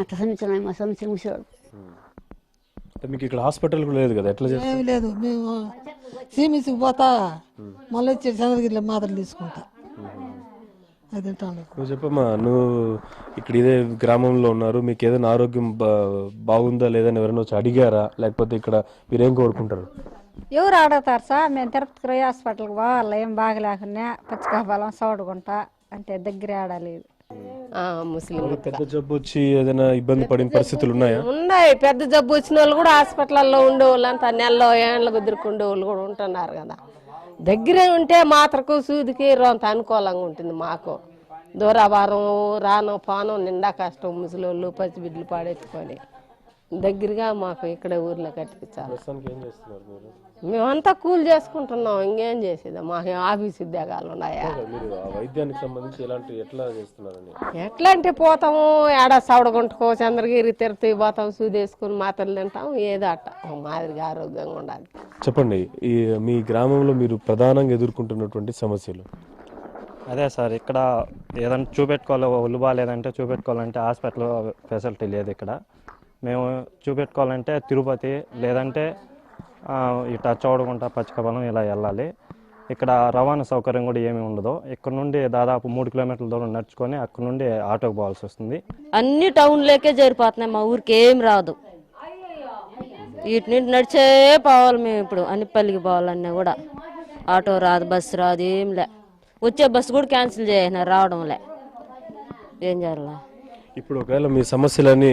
అట్లా సంవత్సరం మా సంవత్సరం ముసలాడు. మీకు ఇక్కడ హాస్పిటల్ కూడా లేదు కదా, ఎట్లా ఏమి లేదు. మేము సీమిసికి పోతా మళ్ళీ వచ్చి చంద్రగిరిలో మాత్రలు తీసుకుంటా. నువ్వు చెప్పమ్మా, నువ్వు ఇక్కడ ఇదే గ్రామంలో ఉన్నారు, మీకు ఏదైనా ఆరోగ్యం బాగుందా లేదని ఎవరైనా వచ్చి అడిగారా, లేకపోతే ఇక్కడ మీరేం కోరుకుంటారు? ఎవరు అడుగుతారు సార్? మేము తిరుపతి రోయ హాస్పిటల్కి పోవాలి, ఏం బాగలేకున్నా పచ్చికాపాలెం సోడుగుంట అంటే దగ్గర ఆడలేదు. పెద్ద జబ్బు వచ్చి ఏదైనా ఇబ్బంది పడిన పరిస్థితులు ఉన్నాయా? ఉన్నాయి. పెద్ద జబ్బు వచ్చిన వాళ్ళు కూడా హాస్పిటల్లో ఉండేవాళ్ళు అంతా నెలలో ఏళ్ళకు ఎదుర్కొండే వాళ్ళు కూడా ఉంటున్నారు కదా. దగ్గరే ఉంటే మాత్రకు సూదికి అంత అనుకూలంగా ఉంటుంది. మాకు దూరాభారం రాను పానం నిండా కష్టం, ముసలోళ్ళు పచ్చిబిడ్డలు పాడెత్తుకొని దగ్గరగా మాకు ఇక్కడ ఊర్లో కట్టించాలి. మేమంతా కూలి చేసుకుంటున్నాం, ఇంకేం చేసేదా? మాకు ఆఫీస్ ఉద్యోగాలు ఉన్నాయా? వైద్యానికి సంబంధించి ఎట్లా చేస్తున్నారని? ఎట్లా అంటే పోతాము, ఏడా సవడగుంటకో చంద్రగిరి తిరుపతి పోతాం, సూదేసుకుని మాత్రలు తింటాం, ఏదో అట్ట మాదిరిగా ఆరోగ్యంగా ఉండాలి. చెప్పండి, ఈ మీ గ్రామంలో మీరు ప్రధానంగా ఎదుర్కొంటున్నటువంటి సమస్యలు? అదే సార్, ఇక్కడ ఏదైనా చూపెట్టుకోవాలి, ఒళ్ళు బాగాలేదంటే చూపెట్టుకోవాలంటే హాస్పిటల్ ఫెసిలిటీ లేదు. ఇక్కడ మేము చూపెట్టుకోవాలంటే తిరుపతి లేదంటే ఇట్లా చౌడగుంట పచ్చికపాలెం ఇలా వెళ్ళాలి. ఇక్కడ రవాణా సౌకర్యం కూడా ఏమీ ఉండదు. ఇక్కడ నుండి దాదాపు 3 కిలోమీటర్ల దూరం నడుచుకొని అక్కడ నుండి ఆటోకి పోవాల్సి వస్తుంది. అన్ని టౌన్లోకే జరిపోతున్నాయి, మా ఊరికి ఏం రాదు. వీటి నుండి నడిచే పోవాలి మేము. ఇప్పుడు అన్నిపల్లికి పోవాలన్నా కూడా ఆటో రాదు, బస్సు రాదు, ఏం లే. వచ్చే బస్సు కూడా క్యాన్సిల్ చేసినారు, రావడంలే. ఏం చేయాలా? ఇప్పుడు ఒకవేళ మీ సమస్యలని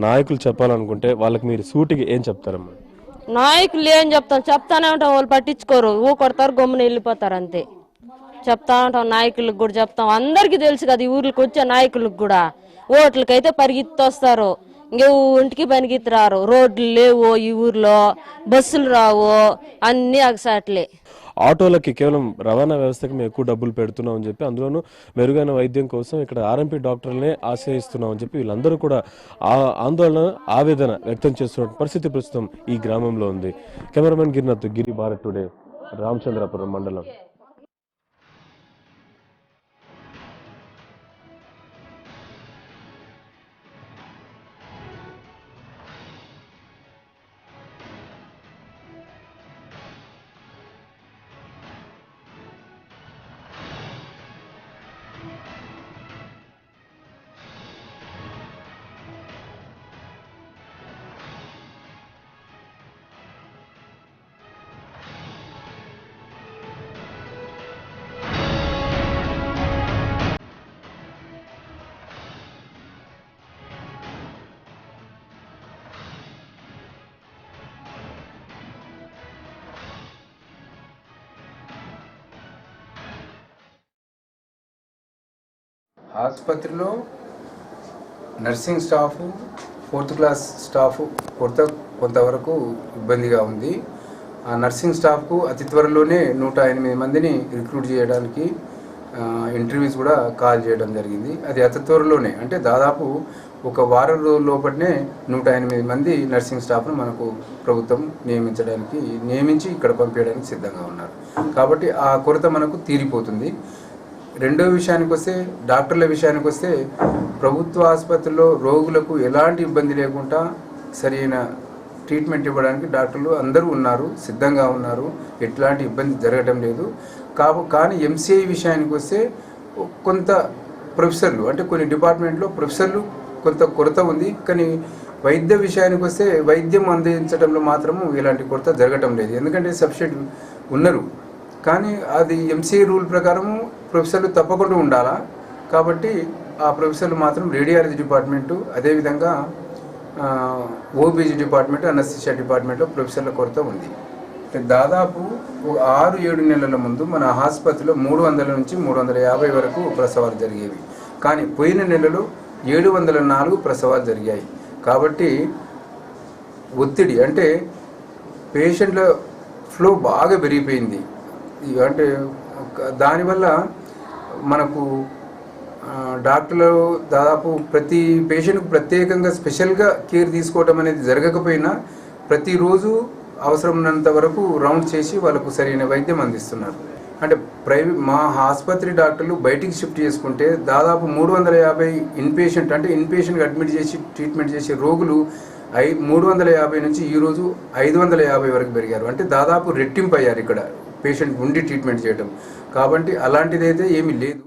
నాయకులు చెప్పాలనుకుంటే వాళ్ళకి మీరు సూటికి ఏం చెప్తారమ్మా? నాయకులు ఏం చెప్తానే ఉంటాం, వాళ్ళు పట్టించుకోరు, కొడతారు, గమ్మున వెళ్ళిపోతారు అంతే. చెప్తా ఉంటాం, నాయకులకు కూడా చెప్తాం. అందరికీ తెలుసు కదా ఈ ఊర్లకు వచ్చే నాయకులకు కూడా. ఓట్లకైతే పరిగెత్తి వస్తారు, ఇంటికి పనికిత్తి రారు. రోడ్లు లేవు ఈ ఊర్లో, బస్సులు రావు, అన్నీ అగసాట్లే. ఆటోలకి కేవలం రవాణా వ్యవస్థకి మేము ఎక్కువ డబ్బులు పెడుతున్నాం అని చెప్పి, అందులోనూ మెరుగైన వైద్యం కోసం ఇక్కడ ఆర్ఎంపీ డాక్టర్లనే ఆశ్రయిస్తున్నాం అని చెప్పి వీళ్ళందరూ కూడా ఆందోళన, ఆవేదన వ్యక్తం చేస్తున్న పరిస్థితి ప్రస్తుతం ఈ గ్రామంలో ఉంది. కెమెరామెన్ గిరినాథ్, గిరి భారత్ టుడే, రామచంద్రపురం మండలం. ఆసుపత్రిలో nursing staff, 4th class staff కొంతవరకు ఇబ్బందిగా ఉంది. ఆ నర్సింగ్ స్టాఫ్కు అతి త్వరలోనే 108 మందిని రిక్రూట్ చేయడానికి ఇంటర్వ్యూస్ కూడా కాల్ చేయడం జరిగింది. అది అతి త్వరలోనే, అంటే దాదాపు ఒక వారం రోజుల లోపలనే 108 మంది నర్సింగ్ స్టాఫ్ను మనకు ప్రభుత్వం నియమించి ఇక్కడ పంపించడానికి సిద్ధంగా ఉన్నారు. కాబట్టి ఆ కొరత మనకు తీరిపోతుంది. రెండో విషయానికి వస్తే, డాక్టర్ల విషయానికి వస్తే, ప్రభుత్వ ఆసుపత్రిలో రోగులకు ఎలాంటి ఇబ్బంది లేకుండా సరైన ట్రీట్మెంట్ ఇవ్వడానికి డాక్టర్లు అందరూ ఉన్నారు, సిద్ధంగా ఉన్నారు. ఎట్లాంటి ఇబ్బంది జరగడం లేదు. కానీ ఎంసీఐ విషయానికి వస్తే కొంత ప్రొఫెసర్లు, అంటే కొన్ని డిపార్ట్మెంట్లో ప్రొఫెసర్లు కొంత కొరత ఉంది. కానీ వైద్య విషయానికి వస్తే వైద్యం అందించడంలో మాత్రము ఇలాంటి కొరత జరగటం లేదు. ఎందుకంటే సబ్స్టిట్యూట్ ఉన్నారు, కానీ అది ఎంసీఐ రూల్ ప్రకారము ప్రొఫెసర్లు తప్పకుండా ఉండాలా. కాబట్టి ఆ ప్రొఫెసర్లు మాత్రం రేడియాలజీ డిపార్ట్మెంటు, అదేవిధంగా ఓబీజీ డిపార్ట్మెంట్, అనస్థిషియా డిపార్ట్మెంట్లో ప్రొఫెసర్ల కొరత ఉంది. దాదాపు 6-7 నెలల ముందు మన ఆసుపత్రిలో 300 నుంచి 350 వరకు ప్రసవాలు జరిగేవి. కానీ పోయిన నెలలో 704 ప్రసవాలు జరిగాయి. కాబట్టి ఒత్తిడి, అంటే పేషెంట్ల ఫ్లో బాగా పెరిగిపోయింది. అంటే దానివల్ల మనకు డాక్టర్లు దాదాపు ప్రతి పేషెంట్కు ప్రత్యేకంగా స్పెషల్గా కేర్ తీసుకోవడం అనేది జరగకపోయినా ప్రతిరోజు అవసరమైనంత వరకు రౌండ్ చేసి వాళ్ళకు సరైన వైద్యం అందిస్తున్నారు. అంటే మా ఆసుపత్రి డాక్టర్లు బయటికి షిఫ్ట్ చేసుకుంటే దాదాపు 350 ఇన్పేషెంట్, అంటే ఇన్పేషెంట్కి అడ్మిట్ చేసి ట్రీట్మెంట్ చేసే రోగులు 350 నుంచి ఈరోజు 550 వరకు పెరిగారు. అంటే దాదాపు రెట్టింపు అయ్యారు ఇక్కడ పేషెంట్ ఉండి ట్రీట్మెంట్ చేయడం. కాబట్టి అలాంటిదైతే ఏమీ లేదు.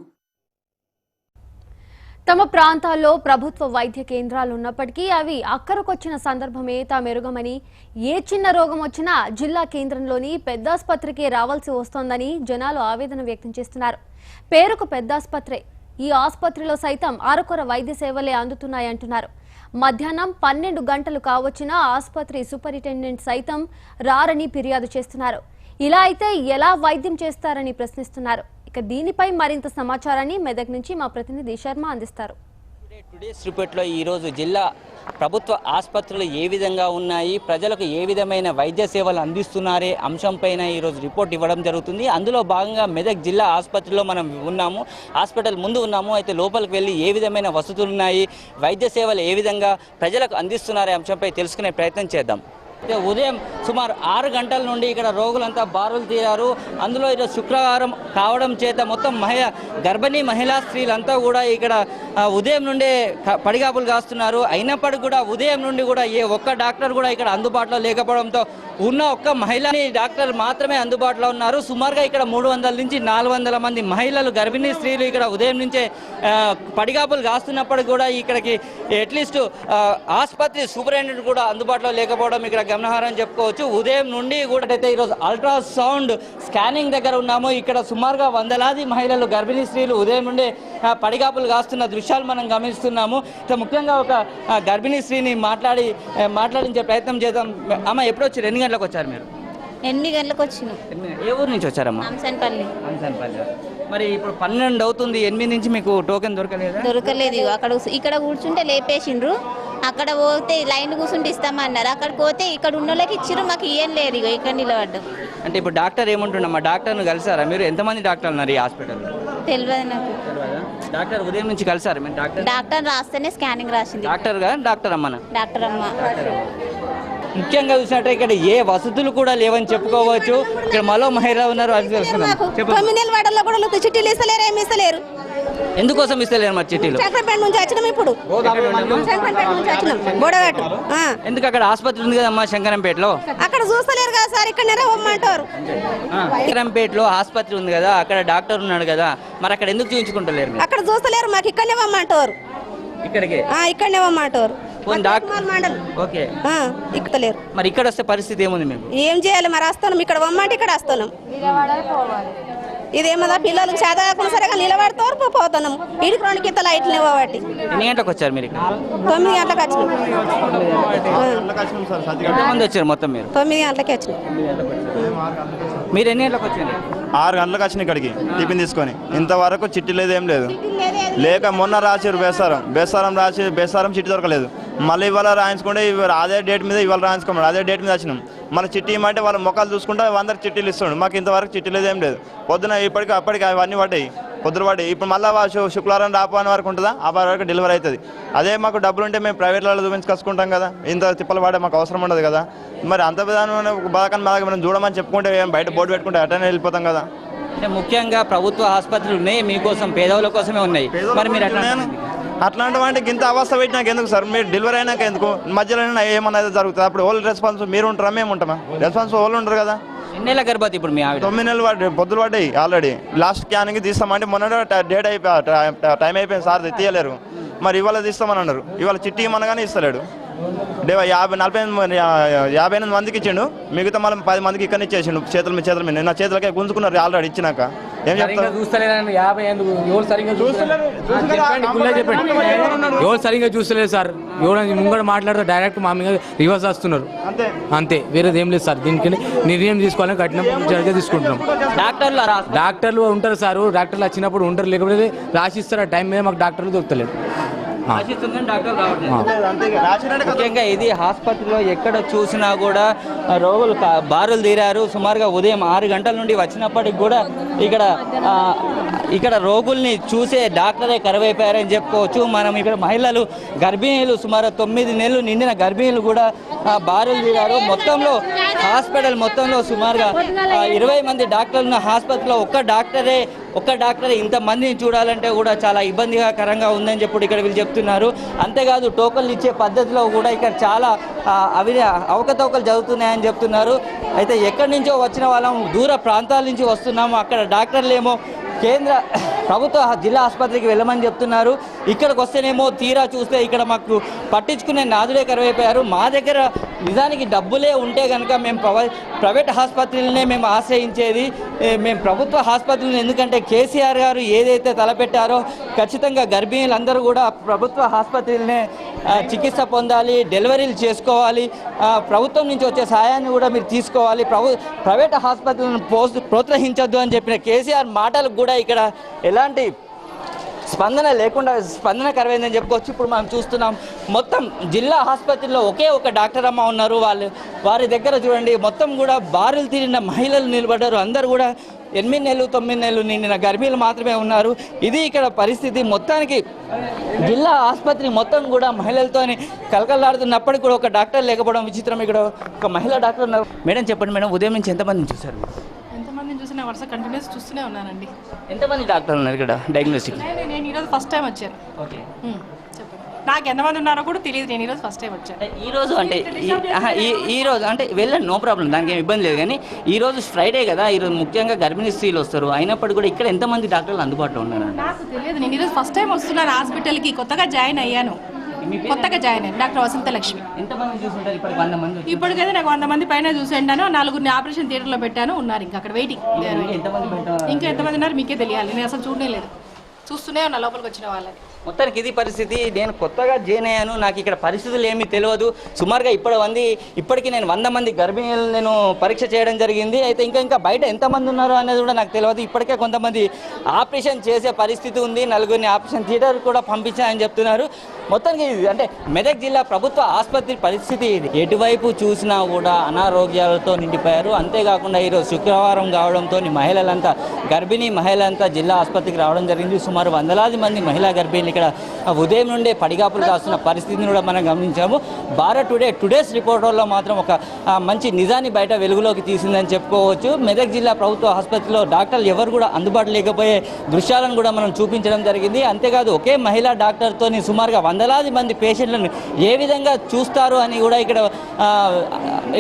తమ ప్రాంతాల్లో ప్రభుత్వ వైద్య కేంద్రాలు ఉన్నప్పటికీ అవి అక్కరకొచ్చిన సందర్భమే తామెరుగమని, ఏ చిన్న రోగం వచ్చినా జిల్లా కేంద్రంలోని పెద్దాసుపత్రికి రావాల్సి వస్తోందని జనాలు ఆవేదన వ్యక్తం చేస్తున్నారు. పేరుకు పెద్దాసుపత్రే, ఈ ఆసుపత్రిలో సైతం అరకొర వైద్య సేవలే అందుతున్నాయంటున్నారు. మధ్యాహ్నం 12 గంటలు కావచ్చినా ఆసుపత్రి సూపరింటెండెంట్ సైతం రారని ఫిర్యాదు చేస్తున్నారు. ఇలా అయితే ఎలా వైద్యం చేస్తారని ప్రశ్నిస్తున్నారు. ఇక దీనిపై మరింత సమాచారాన్ని మెదక్ నుంచి మా ప్రతినిధి శర్మ అందిస్తారు. టుడేస్ రిపోర్ట్లో ఈరోజు జిల్లా ప్రభుత్వ ఆసుపత్రులు ఏ విధంగా ఉన్నాయి, ప్రజలకు ఏ విధమైన వైద్య సేవలు అందిస్తున్నారే అంశంపైన ఈరోజు రిపోర్ట్ ఇవ్వడం జరుగుతుంది. అందులో భాగంగా మెదక్ జిల్లా ఆసుపత్రిలో మనం ఉన్నాము, హాస్పిటల్ ముందు ఉన్నాము. అయితే లోపలికి వెళ్ళి ఏ విధమైన వసతులు ఉన్నాయి, వైద్య సేవలు ఏ విధంగా ప్రజలకు అందిస్తున్నారే అంశంపై తెలుసుకునే ప్రయత్నం చేద్దాం. ఉదయం సుమారు 6 గంటల నుండి ఇక్కడ రోగులంతా బారులు తీరారు. అందులో ఈరోజు శుక్రవారం కావడం చేత మొత్తం గర్భిణీ మహిళా స్త్రీలంతా కూడా ఇక్కడ ఉదయం నుండే పడిగాపులు కాస్తున్నారు. అయినప్పటికీ కూడా ఉదయం నుండి కూడా ఏ ఒక్క డాక్టర్ కూడా ఇక్కడ అందుబాటులో లేకపోవడంతో ఉన్న ఒక్క మహిళని డాక్టర్ మాత్రమే అందుబాటులో ఉన్నారు. సుమారుగా ఇక్కడ 300 నుంచి 400 మంది మహిళలు, గర్భిణీ స్త్రీలు ఇక్కడ ఉదయం నుంచే పడిగాపులు కాస్తున్నప్పటికీ కూడా ఇక్కడికి అట్లీస్ట్ ఆసుపత్రి సూపరింటెండెంట్ కూడా అందుబాటులో లేకపోవడం ఇక్కడ గమనార్హం చెప్పుకోవచ్చు. ఉదయం నుండి కూడా అయితే ఈరోజు అల్ట్రాసౌండ్ స్కానింగ్ దగ్గర ఉన్నాము. ఇక్కడ సుమారుగా వందలాది మహిళలు, గర్భిణీ స్త్రీలు ఉదయం నుండే పడిగాపులు కాస్తున్న దృశ్యాలు మనం గమనిస్తున్నాము. ముఖ్యంగా ఒక గర్భిణీ స్త్రీని మాట్లాడించే ప్రయత్నం చేద్దాం. అమ్మ, ఎప్పుడు వచ్చారు? ఎన్ని గంటలకు వచ్చారు మీరు? 8 గంటలకు వచ్చినాం. ఏ ఊరు నుంచి వచ్చారమ్మా? అంసన్పల్లి. మరి ఇప్పుడు 12 అవుతుంది, 8 నుంచి మీకు టోకెన్ దొరకలేదా? దొరకలేదు. ఇక్కడ కూర్చుంటే లేపేసిండ్రు, అక్కడ పోతే లైన్ కూర్చుంటే ఇస్తామన్నారు. అక్కడికి పోతే ఇక్కడ ఉన్న వాళ్ళకి ఇచ్చిర్రు, మాకు ఏం లేదు. ఇక ఇక్కడ నిలబడ్డాం. అంటే ఇప్పుడు డాక్టర్ ఏమంటున్నామా? డాక్టర్ను కలిసారా మీరు? ఎంతమంది డాక్టర్లు ఉన్నారు ఈ హాస్పిటల్లో? తెలియదు నాకు. డాక్టర్ ఉదయం నుంచి కలిసారా మీరు? డాక్టర్ రాస్తేనే స్కానింగ్ రాసింది. డాక్టర్ అమ్మనా? డాక్టర్ అమ్మ. ముఖ్యంగా చూసినట్టు ఇక్కడ ఏ వసతులు కూడా లేవని చెప్పుకోవచ్చు. ఇక్కడ మరో మహిళ ఉన్నారు, అది తెలుసుకుందాం. చిట్టీలు ఇస్తలేరు, ఏమి ఇస్తలేరు. ఎందుకోసం ఇస్తలేరు మరి చిట్టీలు? చక్రపేట నుంచి వచ్చినాం. ఇప్పుడు శంకరంపేట నుంచి వచ్చినాం. బోడగట్టు. ఎందుకు? అక్కడ ఆసుపత్రి ఉంది కదమ్మా శంకరంపేటలో. అక్కడ చూస్తలేరు కదా సార్, ఇక్కడ రమ్మంటారు. శంకరంపేటలో ఆసుపత్రి ఉంది కదా, అక్కడ డాక్టర్ ఉన్నాడు కదా, మరి అక్కడ ఎందుకు చూపించుకుంటలేరు? అక్కడ చూస్తలేరు, మాకు ఇక్కడనే వమ్మంటారు. ఇక్కడికే ఇక్కడనే వమ్మంటారు. ఓకే, ఇక్కలేరు. మరి ఇక్కడ వస్తే పరిస్థితి ఏముంది మీకు? ఏం చేయాలి మరి? వస్తున్నాం, ఇక్కడ వమ్మంటే ఇక్కడ వస్తున్నాం. ఇదేమదా పిల్లలకు చదవకుండా సరే నిలబడతారు, పోతున్నాం. ఇడికి 2 కింద లైట్లు ఇవ్వబట్టి. ఎన్ని గంటలకు వచ్చారు మీరు? 9 గంటలకు వచ్చినాం. ఎంతమంది వచ్చారు మొత్తం మీరు? 9 గంటలకి వచ్చినాం. మీరు ఎన్ని గంటలకు వచ్చారు? 6 గంటలకు వచ్చిన ఇక్కడికి టిఫిన్ తీసుకొని. ఇంతవరకు చిట్టి లేదు, ఏం లేదు. లేక మొన్న రాశారు బేసారం చిట్టి దొరకలేదు. మళ్ళీ ఇవాళ రాయించుకుంటే అదే డేట్ మీద ఇవాళ రాయించుకోమని అదే డేట్ మీద వచ్చినాం. మన చిట్టి ఇమ్మంటే వాళ్ళ మొక్కలు చూసుకుంటే 100 చిట్టీలు ఇస్తున్నాడు. మాకు ఇంతవరకు చిట్టి లేదు, ఏం లేదు. పొద్దున అప్పటికి అవన్నీ పడ్డాయి, పొద్దున పడ్డాయి. ఇప్పుడు మళ్ళీ శుక్రవారం రాపని వరకు ఉంటుందా, ఆ వరకు డెలివరీ అవుతుంది. అదే మాకు డబ్బులు ఉంటే మేము ప్రైవేట్లలో చూపించుకొచ్చుకుంటాం కదా, ఇంత తిప్పలు పడే మాకు అవసరం ఉండదు కదా. మరి అంత విధానం బాగా మనం చూడమని చెప్పుకుంటే బయట బోర్డు పెట్టుకుంటే అటనే వెళ్ళిపోతాం కదా. అంటే ముఖ్యంగా ప్రభుత్వ ఆసుపత్రులు ఉన్నాయి, మీకోసం పేదవుల కోసమే ఉన్నాయి. మరి మీరు అట్లాంటి వాటికి ఇంత అవస్థ పెట్టినాక ఎందుకు సార్? మీరు డెలివరీ అయినాక ఎందుకు? మధ్యలో ఏమన్నా జరుగుతుంది, అప్పుడు ఓల్డ్ రెస్పాన్స్ మీరు ఉంటారా, మేము ఉంటామా? రెస్పాన్స్ వాళ్ళు ఉంటారు కదా. ఎన్ని నెలల గర్భవతి ఇప్పుడు మీ ఆవిడ? 9 నెలలు పొద్దులు పడ్డాయి ఆల్రెడీ. లాస్ట్ స్కానింగ్ తీస్తామంటే మొన్న డేట్ టైం అయిపోయింది సార్, తీయలేరు. మరి ఇవాళ తీస్తామని అన్నారు. ఇవాళ చిట్టి ఇమ్మనగానే ఇస్తలేడు. 58 మందికి ఇచ్చిండు, మిగతా మళ్ళీ 10 మందికి ఇక్కడ ఇచ్చేసిండు. చేతుల మీద నా చేతులకే గుంజుకున్నారు ఆల్రెడీ ఇచ్చినాక. ఏం చెప్తారు? ఎవరు సరిగ్గా చూస్తలేదు సార్. ఎవరు ముంగడ మాట్లాడితే డైరెక్ట్ మా మీద రివర్స్ వస్తున్నారు. అంతే, వేరేది ఏం లేదు సార్. దీనికి నిర్ణయం తీసుకోవాలని కఠిన తీసుకుంటున్నాం. డాక్టర్లు ఉంటారు సార్, డాక్టర్లు వచ్చినప్పుడు ఉంటారు, లేకపోతే రాసిస్తారు. ఆ టైం మీద మాకు డాక్టర్లు దొరకలేదు. ముఖ్యంగా ఇది హాస్పిటల్లో ఎక్కడ చూసినా కూడా రోగులు బారులు తీరారు. సుమారుగా ఉదయం 6 గంటల నుండి వచ్చినప్పటికి కూడా ఇక్కడ రోగుల్ని చూసే డాక్టరే కరువైపోయారని చెప్పుకోవచ్చు. మనం ఇక్కడ మహిళలు, గర్భిణీలు, సుమారు 9 నెలలు నిండిన గర్భిణీలు కూడా బారులు తీరారు. మొత్తంలో హాస్పిటల్ మొత్తంలో సుమారుగా 20 మంది డాక్టర్లు ఉన్న హాస్పిటల్లో ఒక్క డాక్టరే ఇంతమందిని చూడాలంటే కూడా చాలా ఇబ్బందికరంగా ఉందని చెప్పి ఇక్కడ వీళ్ళు చెప్తున్నారు. అంతేకాదు టోకన్లు ఇచ్చే పద్ధతిలో కూడా ఇక్కడ చాలా అవకతవకలు జరుగుతున్నాయని చెప్తున్నారు. అయితే ఎక్కడి నుంచో వచ్చిన వాళ్ళం, దూర ప్రాంతాల నుంచి వస్తున్నాము, అక్కడ డాక్టర్లు ఏమో కేంద్ర ప్రభుత్వ జిల్లా ఆసుపత్రికి వెళ్ళమని చెప్తున్నారు. ఇక్కడికి వస్తేనేమో తీరా చూస్తే ఇక్కడ మాకు పట్టించుకునే నాదుడే కరువైపోయారు. మా దగ్గర నిజానికి డబ్బులే ఉంటే కనుక మేము ప్రైవేట్ ఆసుపత్రులనే మేము ఆశ్రయించేది. మేము ప్రభుత్వ ఆసుపత్రులను ఎందుకంటే కేసీఆర్ గారు ఏదైతే తలపెట్టారో ఖచ్చితంగా గర్భిణీలందరూ కూడా ప్రభుత్వ ఆసుపత్రులనే చికిత్స పొందాలి, డెలివరీలు చేసుకోవాలి, ప్రభుత్వం నుంచి వచ్చే సహాయాన్ని కూడా మీరు తీసుకోవాలి, ప్రైవేట్ ఆసుపత్రులను ప్రోత్సహించొద్దు అని చెప్పిన కేసీఆర్ మాటలకు కూడా ఇక్కడ ఎలాంటి స్పందన లేకుండా స్పందన కరువైందని చెప్పుకోవచ్చు. ఇప్పుడు మనం చూస్తున్నాం మొత్తం జిల్లా ఆసుపత్రిలో ఒకే ఒక డాక్టర్ అమ్మ ఉన్నారు. వారి దగ్గర చూడండి మొత్తం కూడా బారులు తీరిన మహిళలు నిలబడ్డారు. అందరూ కూడా 8 నెలలు 9 నెలలు నిండిన గర్భిణీలు మాత్రమే ఉన్నారు. ఇది ఇక్కడ పరిస్థితి. మొత్తానికి జిల్లా ఆసుపత్రి మొత్తం కూడా మహిళలతోని కలకలాడుతున్నప్పటికీ కూడా ఒక డాక్టర్ లేకపోవడం విచిత్రం. ఇక్కడ ఒక మహిళా డాక్టర్ ఉన్నారు. మేడం చెప్పండి మేడం, ఉదయం నుంచి ఎంతమందిని చూశారు? ఎంతమందిని చూసినా వరుస కంటిన్యూస్ చూస్తూనే ఉన్నానండి. ఎంతమంది డాక్టర్లు ఉన్నారు ఇక్కడ డయాగ్నోస్టిక్? నేను ఈరోజు ఫస్ట్ టైం వచ్చాను. ఓకే చెప్పండి, నాకు ఎంతమంది ఉన్నారో కూడా తెలియదు. నేను ఈరోజు ఫస్ట్ టైం వచ్చాను. ఈరోజు అంటే ఈరోజు అంటే వెళ్ళండి, నో ప్రాబ్లం, దానికి ఏమి ఇబ్బంది లేదు. కానీ ఈరోజు ఫ్రైడే కదా, ఈరోజు ముఖ్యంగా గర్భిణీ స్త్రీలు వస్తారు. అయినప్పటికీ కూడా ఇక్కడ ఎంతమంది డాక్టర్లు అందుబాటులో ఉన్నారు? నాకు తెలియదు. నేను ఈరోజు ఫస్ట్ టైం వస్తున్నాను హాస్పిటల్కి. కొత్తగా జాయిన్ అయ్యాను. డాక్టర్ వసంత లక్ష్మి. ఇప్పటికైతే నాకు 100 మంది పైన చూసాను. 4 ఆపరేషన్ థియేటర్లో పెట్టాను. ఉన్నారు ఇంకా అక్కడ వెయిటింగ్. ఇంకా ఎంతమంది ఉన్నారు మీకే తెలియాలి. నేను అసలు చూడనే లేదు, చూస్తూనే ఉన్నా లోపలికి వచ్చిన వాళ్ళని. మొత్తానికి ఇది పరిస్థితి. నేను కొత్తగా జాయిన్ అయ్యాను, నాకు ఇక్కడ పరిస్థితులు ఏమీ తెలియదు. సుమారుగా ఇప్పటికీ నేను 100 మంది గర్భిణీలు నేను పరీక్ష చేయడం జరిగింది. అయితే ఇంకా బయట ఎంతమంది ఉన్నారు అనేది కూడా నాకు తెలియదు. ఇప్పటికే కొంతమంది ఆపరేషన్ చేసే పరిస్థితి ఉంది. 4 ఆపరేషన్ థియేటర్ కూడా పంపించాయని చెప్తున్నారు. మొత్తానికి అంటే మెదక్ జిల్లా ప్రభుత్వ ఆసుపత్రి పరిస్థితి ఇది. ఎటువైపు చూసినా కూడా అనారోగ్యాలతో నిండిపోయారు. అంతేకాకుండా ఈరోజు శుక్రవారం కావడంతో మహిళలంతా గర్భిణీ మహిళలంతా జిల్లా ఆసుపత్రికి రావడం జరిగింది. సుమారు 100లాది మంది మహిళా గర్భిణీలు ఇక్కడ ఉదయం నుండే పడిగాపులు కాస్తున్న పరిస్థితిని కూడా మనం గమనించాము. భారత్ టుడేస్ రిపోర్టర్లో మాత్రం ఒక మంచి నిజాన్ని బయట వెలుగులోకి తీసిందని చెప్పుకోవచ్చు. మెదక్ జిల్లా ప్రభుత్వ ఆసుపత్రిలో డాక్టర్లు ఎవరు కూడా అందుబాటులో లేకపోయే దృశ్యాలను కూడా మనం చూపించడం జరిగింది. అంతేకాదు ఒకే మహిళా డాక్టర్తో సుమారుగా 100లాది మంది పేషెంట్లను ఏ విధంగా చూస్తారు అని కూడా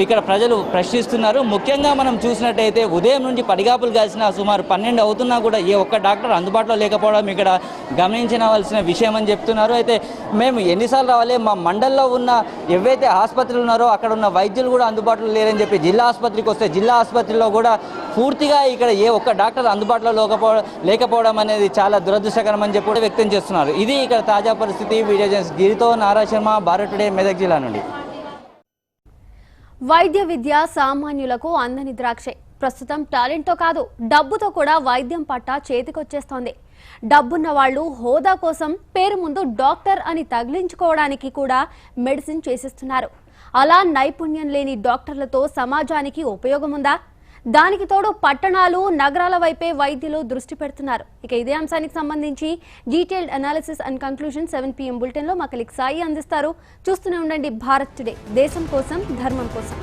ఇక్కడ ప్రజలు ప్రశ్నిస్తున్నారు. ముఖ్యంగా మనం చూసినట్టయితే ఉదయం నుంచి పడిగాపులు కాసిన సుమారు 12 అవుతున్నా కూడా ఏ ఒక్క డాక్టర్ అందుబాటులో లేకపోవడం ఇక్కడ గమనించవలసిన విషయం అని చెప్తున్నారు. అయితే మేము ఎన్నిసార్లు రావాలి, మా మండల్లో ఉన్న ఏవైతే ఆసుపత్రులు ఉన్నారో అక్కడ ఉన్న వైద్యులు కూడా అందుబాటులో లేరని చెప్పి జిల్లా ఆసుపత్రికి వస్తే జిల్లా ఆసుపత్రిలో కూడా పూర్తిగా ఇక్కడ ఏ ఒక్క డాక్టర్ అందుబాటులో లేకపోవడం అనేది చాలా దురదృష్టకరం అని చెప్పి వ్యక్తం చేస్తున్నారు. ఇది ఇక్కడ తాజా పరిస్థితి. వీడియో జర్నలిస్ట్ గిరితో నారా శర్మ, భారత్ టుడే, మెదక్ జిల్లా నుండి. వైద్య విద్య సామాన్యులకు అందని ద్రాక్షే. ప్రస్తుతం టాలెంట్తో కాదు డబ్బుతో కూడా వైద్యం పట్ట చేతికొచ్చేస్తోంది. డబ్బున్న వాళ్ళు హోదా కోసం పేరు ముందు డాక్టర్ అని తగిలించుకోవడానికి కూడా మెడిసిన్ చేసిస్తున్నారు. అలా నైపుణ్యం లేని డాక్టర్లతో సమాజానికి ఉపయోగం ఉందా? దానికి తోడు పట్టణాలు నగరాల వైపే వైద్యులు దృష్టి పెడుతున్నారు. ఇక ఇదే అంశానికి సంబంధించి detailed analysis and conclusion 7 PM బులెటిన్లో మా కలీగ్ సాయి అందిస్తారు. చూస్తూనే ఉండండి భారత్ టుడే, దేశం కోసం ధర్మం కోసం.